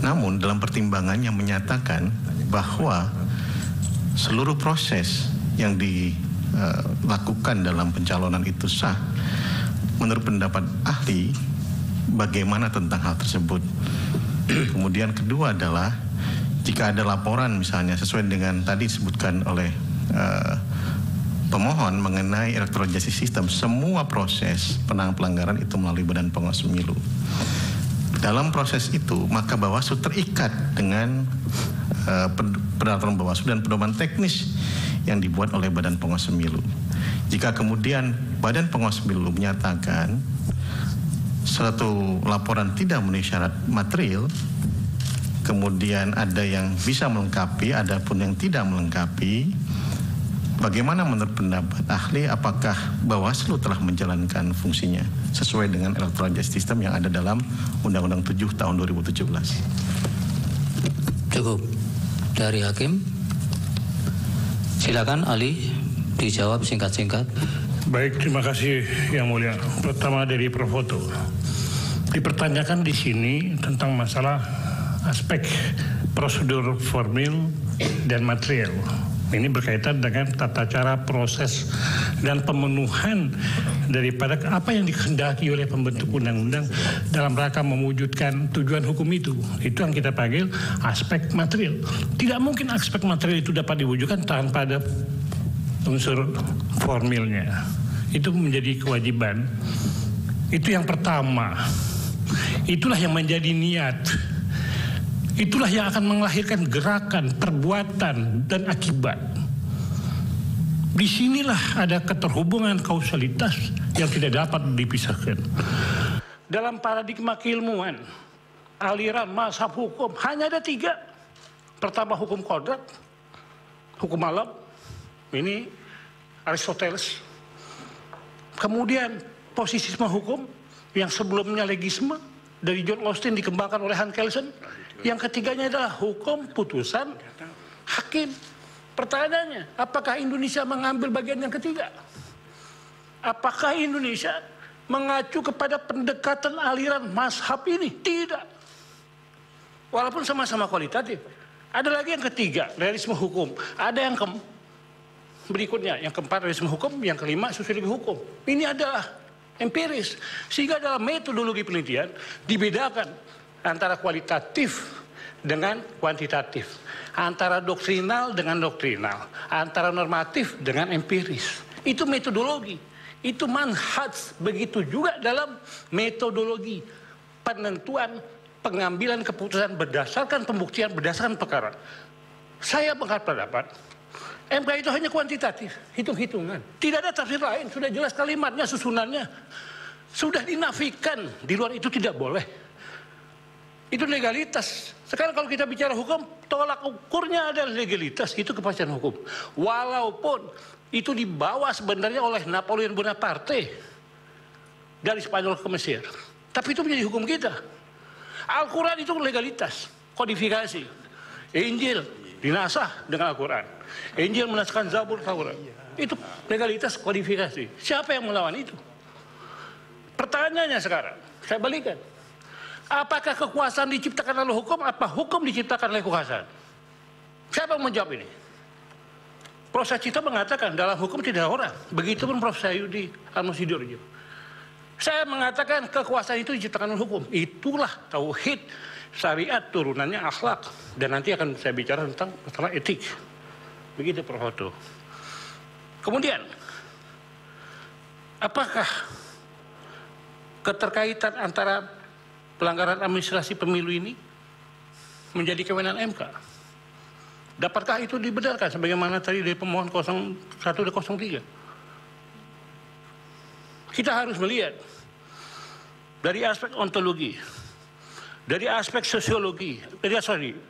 namun dalam pertimbangannya menyatakan bahwa seluruh proses yang dilakukan dalam pencalonan itu sah, menurut pendapat ahli, bagaimana tentang hal tersebut? Kemudian kedua adalah jika ada laporan misalnya sesuai dengan tadi disebutkan oleh pemohon mengenai electoral justice system, semua proses penanganan pelanggaran itu melalui Badan Pengawas Pemilu. Dalam proses itu, maka Bawaslu terikat dengan peraturan Bawaslu dan pedoman teknis yang dibuat oleh Badan Pengawas Pemilu. Jika kemudian Badan Pengawas Pemilu menyatakan suatu laporan tidak memenuhi syarat material, kemudian ada yang bisa melengkapi, ada pun yang tidak melengkapi, bagaimana menurut pendapat ahli, apakah Bawaslu telah menjalankan fungsinya sesuai dengan electoral justice system yang ada dalam Undang-Undang 7 tahun 2017? Cukup. Dari Hakim, silakan ahli dijawab singkat-singkat. Baik, terima kasih yang mulia. Pertama dari Prof. Foto. Dipertanyakan di sini tentang masalah aspek prosedur formil dan material. Ini berkaitan dengan tata cara proses dan pemenuhan daripada apa yang dikehendaki oleh pembentuk undang-undang dalam rangka mewujudkan tujuan hukum itu. Itu yang kita panggil aspek material. Tidak mungkin aspek material itu dapat diwujudkan tanpa ada unsur formilnya. Itu menjadi kewajiban. Itu yang pertama. Itulah yang menjadi niat. Itulah yang akan melahirkan gerakan, perbuatan, dan akibat. Disinilah ada keterhubungan kausalitas yang tidak dapat dipisahkan. Dalam paradigma keilmuan, aliran mazhab hukum hanya ada 3. Pertama hukum kodrat, hukum alam, ini Aristoteles. Kemudian posisisme hukum yang sebelumnya legisme dari John Austin dikembangkan oleh Hans Kelsen. Yang ketiganya adalah hukum putusan hakim. Pertanyaannya, apakah Indonesia mengambil bagian yang ketiga? Apakah Indonesia mengacu kepada pendekatan aliran mazhab ini? Tidak. Walaupun sama-sama kualitatif. Ada lagi yang ketiga, realisme hukum. Ada yang berikutnya, yang keempat realisme hukum, yang kelima sosiologi hukum. Ini adalah empiris. Sehingga dalam metodologi penelitian dibedakan antara kualitatif dengan kuantitatif, antara doktrinal dengan doktrinal, antara normatif dengan empiris. Itu metodologi, itu manhaj. Begitu juga dalam metodologi penentuan pengambilan keputusan berdasarkan pembuktian, berdasarkan perkara. Saya berpendapat MK itu hanya kuantitatif, hitung-hitungan. Tidak ada tafsir lain, sudah jelas kalimatnya, susunannya. Sudah dinafikan, di luar itu tidak boleh. Itu legalitas. Sekarang kalau kita bicara hukum, tolak ukurnya adalah legalitas, itu kepastian hukum. Walaupun itu dibawa sebenarnya oleh Napoleon Bonaparte dari Spanyol ke Mesir. Tapi itu menjadi hukum kita. Al-Quran itu legalitas, kodifikasi. Injil dinasah dengan Al-Quran. Injil menasahkan Zabur, Taurat. Itu legalitas kodifikasi. Siapa yang melawan itu? Pertanyaannya sekarang, saya balikan. Apakah kekuasaan diciptakan oleh hukum, apa hukum diciptakan oleh kekuasaan? Siapa yang menjawab ini? Prof. Cito mengatakan dalam hukum tidak ada orang. Begitupun Prof. Sayudi Al-Musidurjo. Saya mengatakan kekuasaan itu diciptakan oleh hukum. Itulah tauhid, syariat, turunannya akhlak. Dan nanti akan saya bicara tentang masalah etik. Begitu Prof. Otto. Kemudian, apakah keterkaitan antara pelanggaran administrasi pemilu ini menjadi kewenangan MK? Dapatkah itu dibenarkan sebagaimana tadi dari pemohon 01 dan 03? Kita harus melihat dari aspek ontologi, dari aspek sosiologi,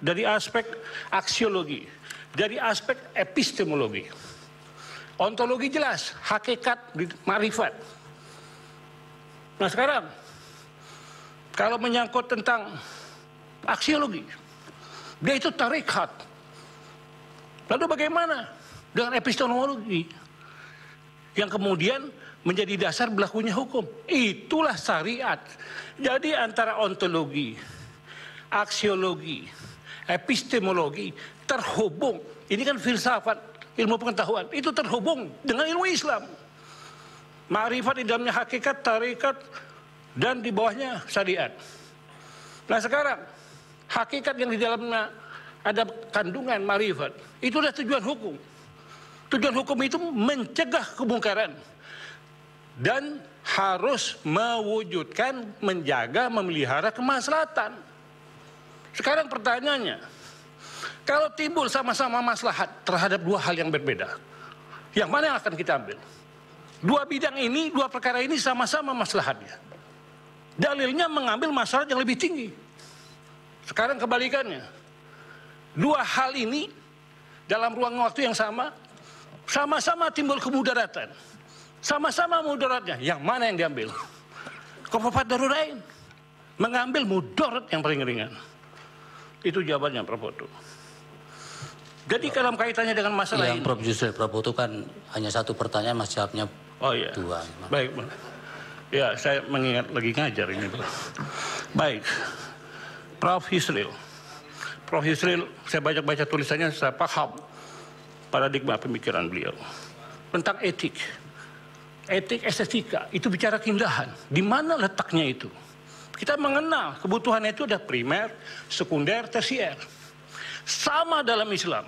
dari aspek aksiologi, dari aspek epistemologi. Ontologi jelas, hakikat, makrifat. Nah sekarang, kalau menyangkut tentang aksiologi, dia itu tarikat. Lalu bagaimana dengan epistemologi yang kemudian menjadi dasar berlakunya hukum? Itulah syariat. Jadi antara ontologi, aksiologi, epistemologi terhubung. Ini kan filsafat, ilmu pengetahuan. Itu terhubung dengan ilmu Islam. Ma'rifat di dalamnya hakikat, tarikat, dan di bawahnya syariat. Nah sekarang, hakikat yang di dalamnya ada kandungan ma'rifat, itulah tujuan hukum. Tujuan hukum itu mencegah kemungkaran dan harus mewujudkan, menjaga, memelihara kemaslahatan. Sekarang pertanyaannya, kalau timbul sama-sama maslahat terhadap dua hal yang berbeda, yang mana yang akan kita ambil? Dua bidang ini, dua perkara ini sama-sama maslahatnya. Dalilnya mengambil maslahat yang lebih tinggi. Sekarang kebalikannya. Dua hal ini dalam ruang waktu yang sama, sama-sama timbul kemudaratan. Sama-sama mudaratnya. Yang mana yang diambil? Kofofat darurain. Mengambil mudarat yang paling ringan. Itu jawabannya Prof. Otto. Jadi dalam kaitannya dengan masalah ini. Prof. Yusril, Prof. Otto kan hanya satu pertanyaan, mas jawabnya dua. Baik. Ya, saya mengingat lagi ngajar ini. Baik. Prof. Yusril. Prof. Yusril, saya baca tulisannya, saya paham paradigma pemikiran beliau. Tentang etik. Etik estetika, itu bicara keindahan. Di mana letaknya itu? Kita mengenal kebutuhan itu ada primer, sekunder, tersier. Sama dalam Islam.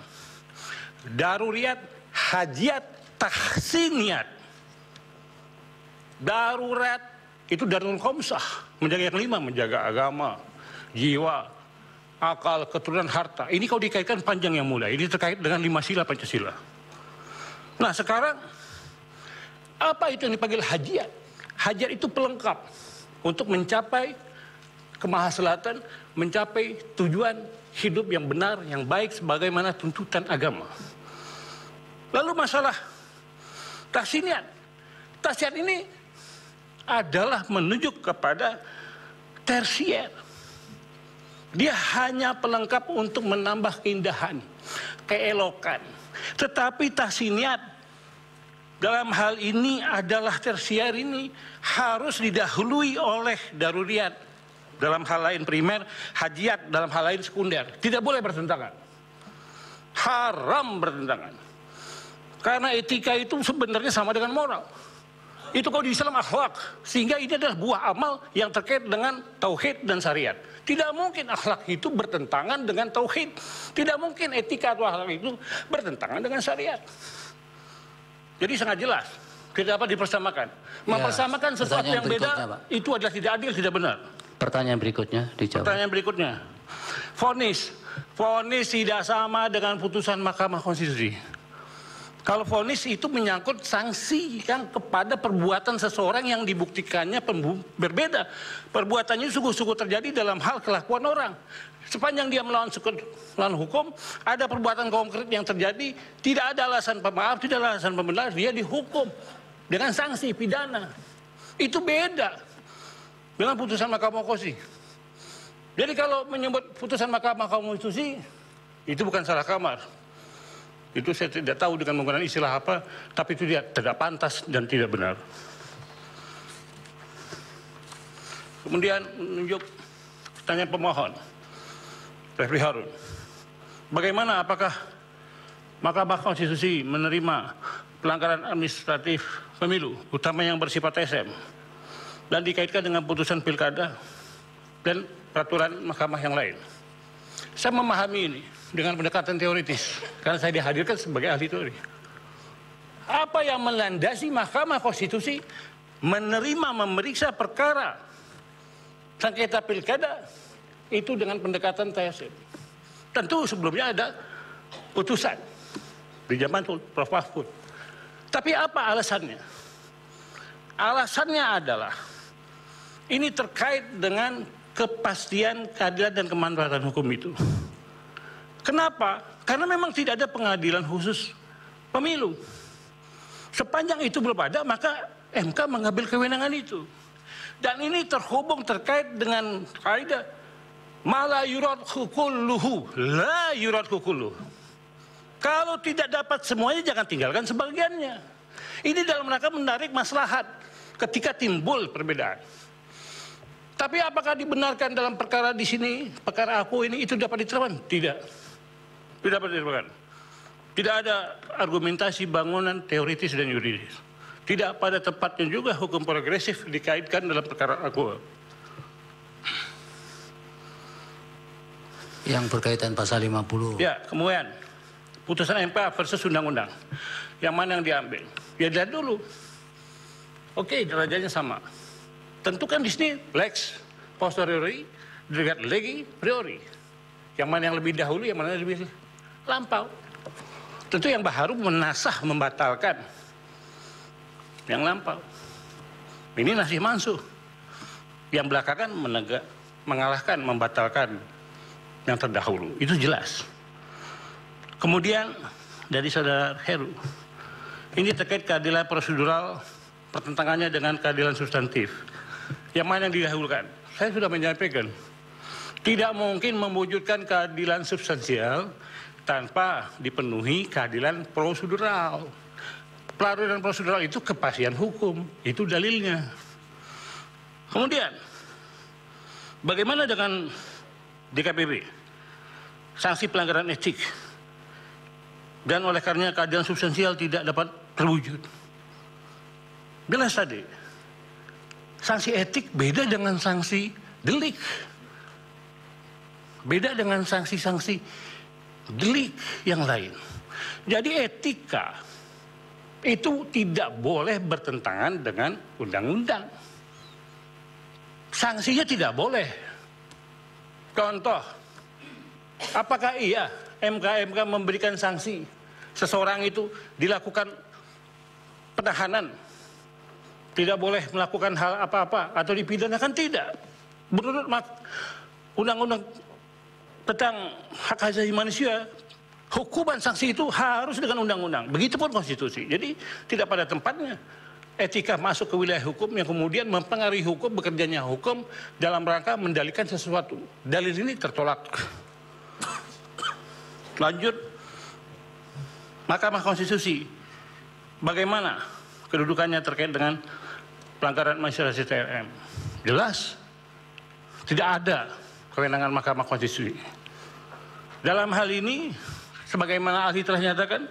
Daruriyat, hajiat, tahsiniyat. Darurat itu darul khamsah, menjaga yang lima, menjaga agama, jiwa, akal, keturunan, harta. Ini kalau dikaitkan panjang yang mulia. Ini terkait dengan 5 sila Pancasila. Nah sekarang, apa itu yang dipanggil hajiat? Hajiat itu pelengkap untuk mencapai kemahaselatan, mencapai tujuan hidup yang benar, yang baik sebagaimana tuntutan agama. Lalu masalah tahsiniyat. Tahsiniyat ini adalah menunjuk kepada tersier. Dia hanya pelengkap untuk menambah keindahan, keelokan. Tetapi tahsiniyat dalam hal ini adalah tersier ini harus didahului oleh daruriyat. Dalam hal lain primer, hajiat dalam hal lain sekunder. Tidak boleh bertentangan. Haram bertentangan. Karena etika itu sebenarnya sama dengan moral. Itu kalau di Islam akhlak. Sehingga ini adalah buah amal yang terkait dengan tauhid dan syariat. Tidak mungkin akhlak itu bertentangan dengan tauhid. Tidak mungkin etika atau akhlak itu bertentangan dengan syariat. Jadi sangat jelas. Tidak dapat dipersamakan. Mempersamakan sesuatu yang beda, itu adalah tidak adil, tidak benar. Pertanyaan berikutnya dijawab. Pertanyaan berikutnya. Vonis tidak sama dengan putusan Mahkamah Konstitusi. Kalau vonis itu menyangkut sanksi yang kepada perbuatan seseorang yang dibuktikannya berbeda. Perbuatannya sungguh-sungguh terjadi dalam hal kelakuan orang. Sepanjang dia melawan hukum, ada perbuatan konkret yang terjadi, tidak ada alasan pemaaf, tidak ada alasan pembenar, dia dihukum dengan sanksi pidana. Itu beda dengan putusan Mahkamah Konstitusi. Jadi kalau menyebut putusan Mahkamah Konstitusi, itu bukan salah kamar. Itu saya tidak tahu dengan menggunakan istilah apa, tapi itu tidak pantas dan tidak benar. Kemudian menunjuk pertanyaan pemohon, Refli Harun. Bagaimana, apakah Mahkamah Konstitusi menerima pelanggaran administratif pemilu, utama yang bersifat TSM, dan dikaitkan dengan putusan pilkada dan peraturan mahkamah yang lain? Saya memahami ini dengan pendekatan teoritis, karena saya dihadirkan sebagai ahli teori. Apa yang melandasi Mahkamah Konstitusi memeriksa perkara sengketa pilkada itu dengan pendekatan TSM? Tentu sebelumnya ada putusan di zaman Prof. Mahfud. Tapi apa alasannya? Alasannya adalah ini terkait dengan kepastian keadilan dan kemanfaatan hukum itu. Kenapa? Karena memang tidak ada pengadilan khusus pemilu. Sepanjang itu belum ada, maka MK mengambil kewenangan itu. Dan ini terhubung terkait dengan kaidah mala yurad kulluhu, la yurad kulluhu. Kalau tidak dapat semuanya, jangan tinggalkan sebagiannya. Ini dalam rangka menarik maslahat ketika timbul perbedaan. Tapi apakah dibenarkan dalam perkara di sini, perkara aku ini itu dapat diterapkan? Tidak. Tidak dapat diterapkan. Tidak ada argumentasi bangunan teoritis dan yuridis. Tidak pada tempatnya juga hukum progresif dikaitkan dalam perkara aku. Yang berkaitan pasal 50. Ya, kemudian putusan MK versus undang-undang. Yang mana yang diambil? Ya lihat dulu. Oke, derajatnya sama. Tentukan di sini lex posteriori, derajat legi priori. Yang mana yang lebih dahulu, yang mana yang lebih lampau. Tentu yang baru menasah, membatalkan yang lampau. Ini nasih mansuh. Yang belakangan mengalahkan, membatalkan yang terdahulu. Itu jelas. Kemudian dari saudara Heru, ini terkait keadilan prosedural, pertentangannya dengan keadilan substantif. Yang mana yang didahulukan? Saya sudah menyampaikan, tidak mungkin mewujudkan keadilan substansial tanpa dipenuhi keadilan prosedural. Keadilan prosedural itu kepastian hukum, itu dalilnya. Kemudian, bagaimana dengan DKPP? Sanksi pelanggaran etik. Dan oleh karenanya keadilan substansial tidak dapat terwujud. Jelas tadi, sanksi etik beda dengan sanksi delik. Beda dengan sanksi-sanksi delik yang lain. Jadi etika itu tidak boleh bertentangan dengan undang-undang. Sanksinya tidak boleh. Contoh, apakah iya MK memberikan sanksi seseorang itu dilakukan penahanan, tidak boleh melakukan hal apa-apa atau dipidanakan? Tidak. Menurut undang-undang tentang hak asasi manusia, hukuman sanksi itu harus dengan undang-undang. Begitupun konstitusi. Jadi tidak pada tempatnya etika masuk ke wilayah hukum yang kemudian mempengaruhi hukum, bekerjanya hukum dalam rangka mendalilkan sesuatu. Dalil ini tertolak. Lanjut, Mahkamah Konstitusi, bagaimana kedudukannya terkait dengan pelanggaran administrasi TRM? Jelas, tidak ada kewenangan Mahkamah Konstitusi. Dalam hal ini, sebagaimana ahli telah nyatakan,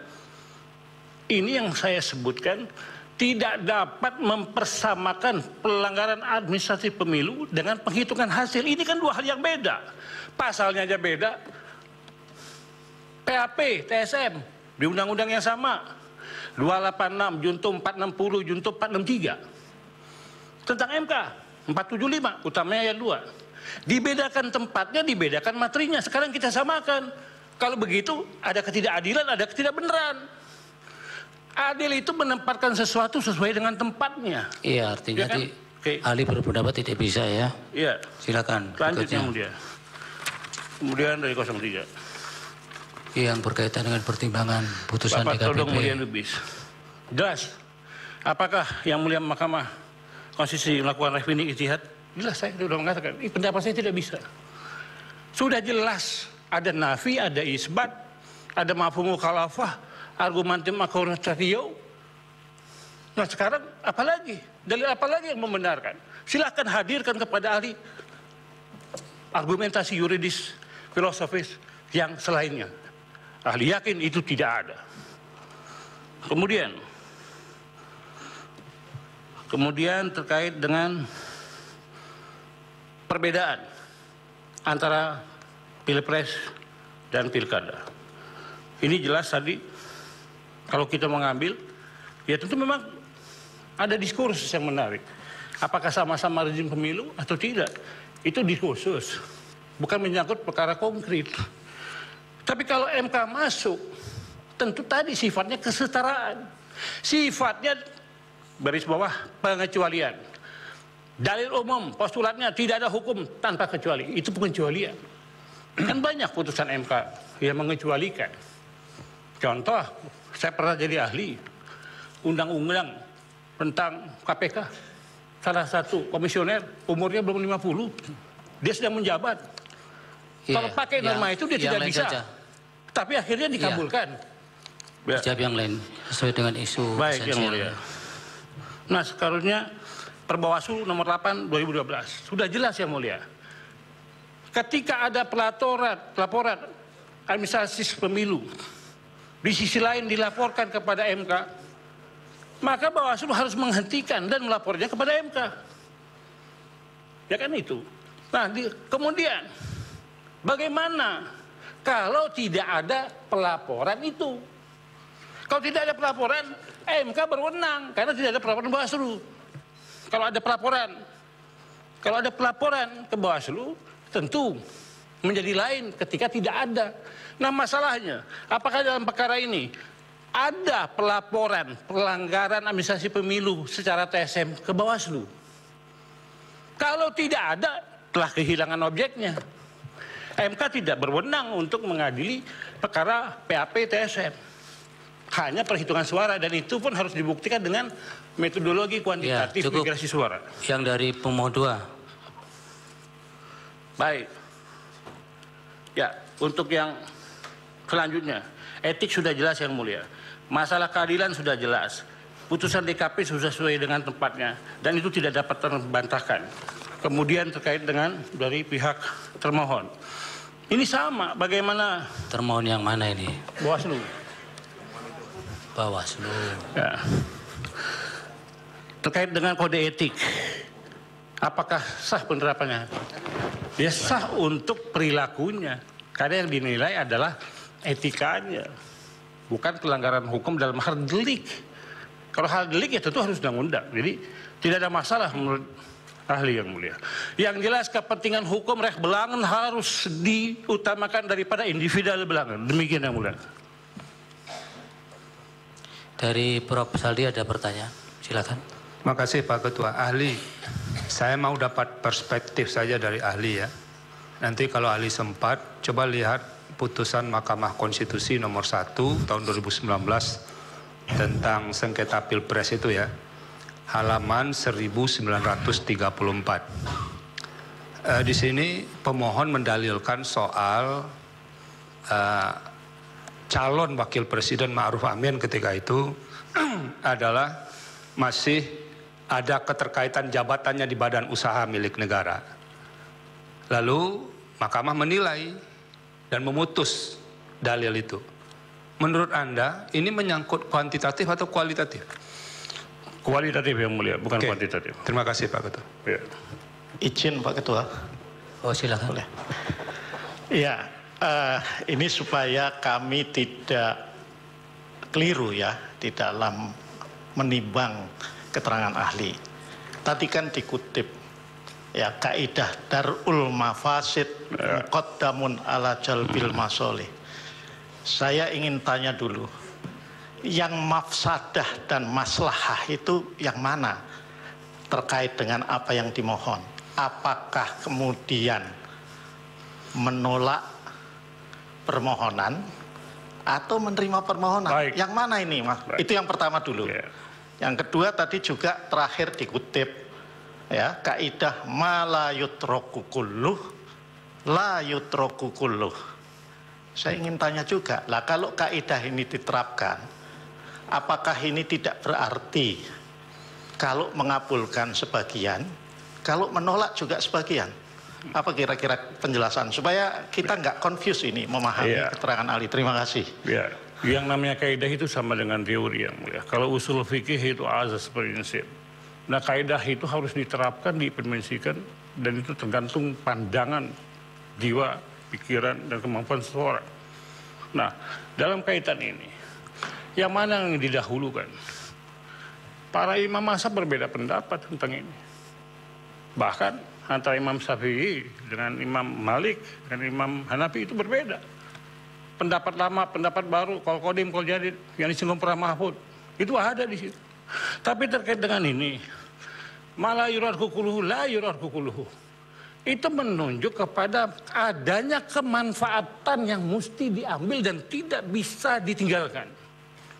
ini yang saya sebutkan tidak dapat mempersamakan pelanggaran administratif pemilu dengan penghitungan hasil. Ini kan dua hal yang beda. Pasalnya aja beda. PAP, TSM, di undang-undang yang sama. 286, Junto 460, Junto 463. Tentang MK, 475, utamanya ayat 2. Dibedakan tempatnya, dibedakan materinya. Sekarang kita samakan. Kalau begitu, ada ketidakadilan, ada ketidakbenaran. Adil itu menempatkan sesuatu sesuai dengan tempatnya. Iya, artinya Ya kan? ahli berpendapat tidak bisa ya. Iya. Silakan. Lanjut berikutnya. yang mulia. Kemudian dari 03. Yang berkaitan dengan pertimbangan putusan Bapak DKPP. Todong Mulia Lubis. Jelas. Apakah yang mulia Mahkamah Konstitusi melakukan reviewing ijtihad? Jelas, saya sudah mengatakan. Pendapat saya tidak bisa. Sudah jelas. Ada nafi, ada isbat, ada mafhumul khalafah, argumentum akoratio. Nah sekarang apalagi? Dalil apalagi yang membenarkan? Silakan hadirkan kepada ahli argumentasi yuridis, filosofis yang selainnya. Ahli yakin itu tidak ada. Kemudian terkait dengan perbedaan antara Pilpres dan Pilkada. Ini jelas tadi kalau kita mengambil, ya tentu memang ada diskursus yang menarik. Apakah sama-sama rezim pemilu atau tidak? Itu diskursus, bukan menyangkut perkara konkret. Tapi kalau MK masuk, tentu tadi sifatnya kesetaraan. Sifatnya baris bawah pengecualian. Dalil umum, postulatnya tidak ada hukum tanpa kecuali. Itu pengecualian. Kan banyak putusan MK yang mengecualikan. Contoh, saya pernah jadi ahli undang-undang tentang KPK. Salah satu komisioner umurnya belum 50. Dia sedang menjabat. Kalau pakai norma itu dia tidak bisa. Saja. Tapi akhirnya dikabulkan. Jawab yang lain sesuai dengan isu. Baik yang mulia. Nah sekarangnya Perbawaslu nomor 8 2012. Sudah jelas yang mulia. Ketika ada laporan administrasi pemilu, di sisi lain dilaporkan kepada MK, maka Bawaslu harus menghentikan dan melapornya kepada MK. Ya kan itu. Nah, kemudian bagaimana kalau tidak ada pelaporan itu? Kalau tidak ada pelaporan, MK berwenang karena tidak ada pelaporan Bawaslu. Kalau ada pelaporan ke Bawaslu, tentu menjadi lain ketika tidak ada. Nah masalahnya, apakah dalam perkara ini ada pelaporan pelanggaran administrasi pemilu secara TSM ke Bawaslu? Kalau tidak ada, telah kehilangan objeknya. MK tidak berwenang untuk mengadili perkara PAP TSM. Hanya perhitungan suara, dan itu pun harus dibuktikan dengan metodologi kuantitatif migrasi suara. Yang dari pemohon 2. Baik. Ya, untuk yang selanjutnya, etik sudah jelas yang mulia. Masalah keadilan sudah jelas. Putusan DKP sudah sesuai dengan tempatnya dan itu tidak dapat terbantahkan. Kemudian terkait dengan dari pihak termohon. Ini sama bagaimana termohon yang mana ini? Bawaslu. Bawaslu. Ya. Terkait dengan kode etik. Apakah sah penerapannya? Dia sah untuk perilakunya. Karena yang dinilai adalah etikanya. Bukan pelanggaran hukum dalam hal delik. Kalau hal delik ya tentu harus undang-undang. Jadi tidak ada masalah menurut ahli yang mulia. Yang jelas kepentingan hukum rek belangan harus diutamakan daripada individual belangan. Demikian yang mulia. Dari Prof. Saldi ada pertanyaan. Silakan. Makasih Pak Ketua. Ahli, saya mau dapat perspektif saja dari ahli ya. Nanti kalau ahli sempat, coba lihat putusan Mahkamah Konstitusi nomor 1 tahun 2019 tentang sengketa Pilpres itu ya. Halaman 1934. Di sini pemohon mendalilkan soal calon wakil presiden Ma'ruf Amin ketika itu adalah masih ada keterkaitan jabatannya di badan usaha milik negara. Lalu mahkamah menilai dan memutus dalil itu. Menurut Anda ini menyangkut kuantitatif atau kualitatif? Kualitatif yang mulia, bukan kuantitatif. Terima kasih Pak Ketua. Ya. Izin Pak Ketua. Oh silakan. Boleh. Ya, ini supaya kami tidak keliru ya di dalam menimbang keterangan ahli. Tadi kan dikutip ya kaidah darul mafasid muqaddamun ala jalbil masolih. Saya ingin tanya dulu, yang mafsadah dan maslahah itu yang mana terkait dengan apa yang dimohon? Apakah kemudian menolak permohonan atau menerima permohonan? Baik. Yang mana ini, Mas? Baik. Itu yang pertama dulu. Yang kedua tadi juga terakhir dikutip ya, kaidah ma la yutraku kulluh la yutraku kulluh. Saya ingin tanya juga, lah kalau kaidah ini diterapkan, apakah ini tidak berarti kalau mengabulkan sebagian, kalau menolak juga sebagian? Apa kira-kira penjelasan supaya kita nggak confuse ini memahami keterangan ahli? Terima kasih. Ya, yang namanya kaidah itu sama dengan teori yang mulia. Kalau usul fikih itu azas prinsip. Nah, kaidah itu harus diterapkan, diimplementasikan, dan itu tergantung pandangan jiwa, pikiran, dan kemampuan seseorang. Nah, dalam kaitan ini, yang mana yang didahulukan? Para imam mazhab berbeda pendapat tentang ini. Bahkan antara Imam Syafi'i dengan Imam Malik dan Imam Hanafi itu berbeda. Pendapat lama, pendapat baru, kol kodim, kol jadid, yang disinggung para mahfud, itu ada di situ. Tapi terkait dengan ini, malah yurarku kuluhu, la yurarku kuluhu, itu menunjuk kepada adanya kemanfaatan yang mesti diambil dan tidak bisa ditinggalkan.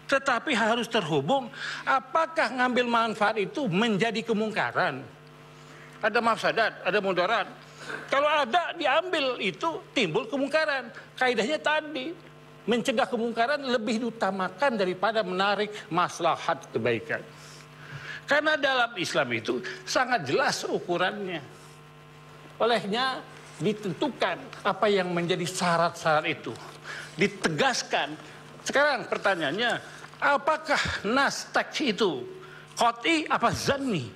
Tetapi harus terhubung, apakah ngambil manfaat itu menjadi kemungkaran? Ada mafsadat, ada mudarat. Kalau ada diambil itu timbul kemungkaran. Kaidahnya tadi mencegah kemungkaran lebih diutamakan daripada menarik maslahat kebaikan. Karena dalam Islam itu sangat jelas ukurannya. Olehnya ditentukan apa yang menjadi syarat-syarat itu. Ditegaskan. Sekarang pertanyaannya, apakah nas teks itu qat'i apa zanni?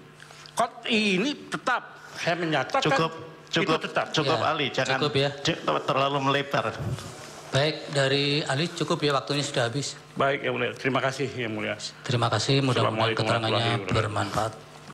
Qat'i ini tetap saya menyatakan Cukup Ali, jangan cukup ya. Terlalu melebar. Baik, dari Ali cukup ya, waktunya sudah habis. Baik, yang mulia. Terima kasih, yang mulia. Terima kasih, mudah-mudahan keterangannya bermanfaat.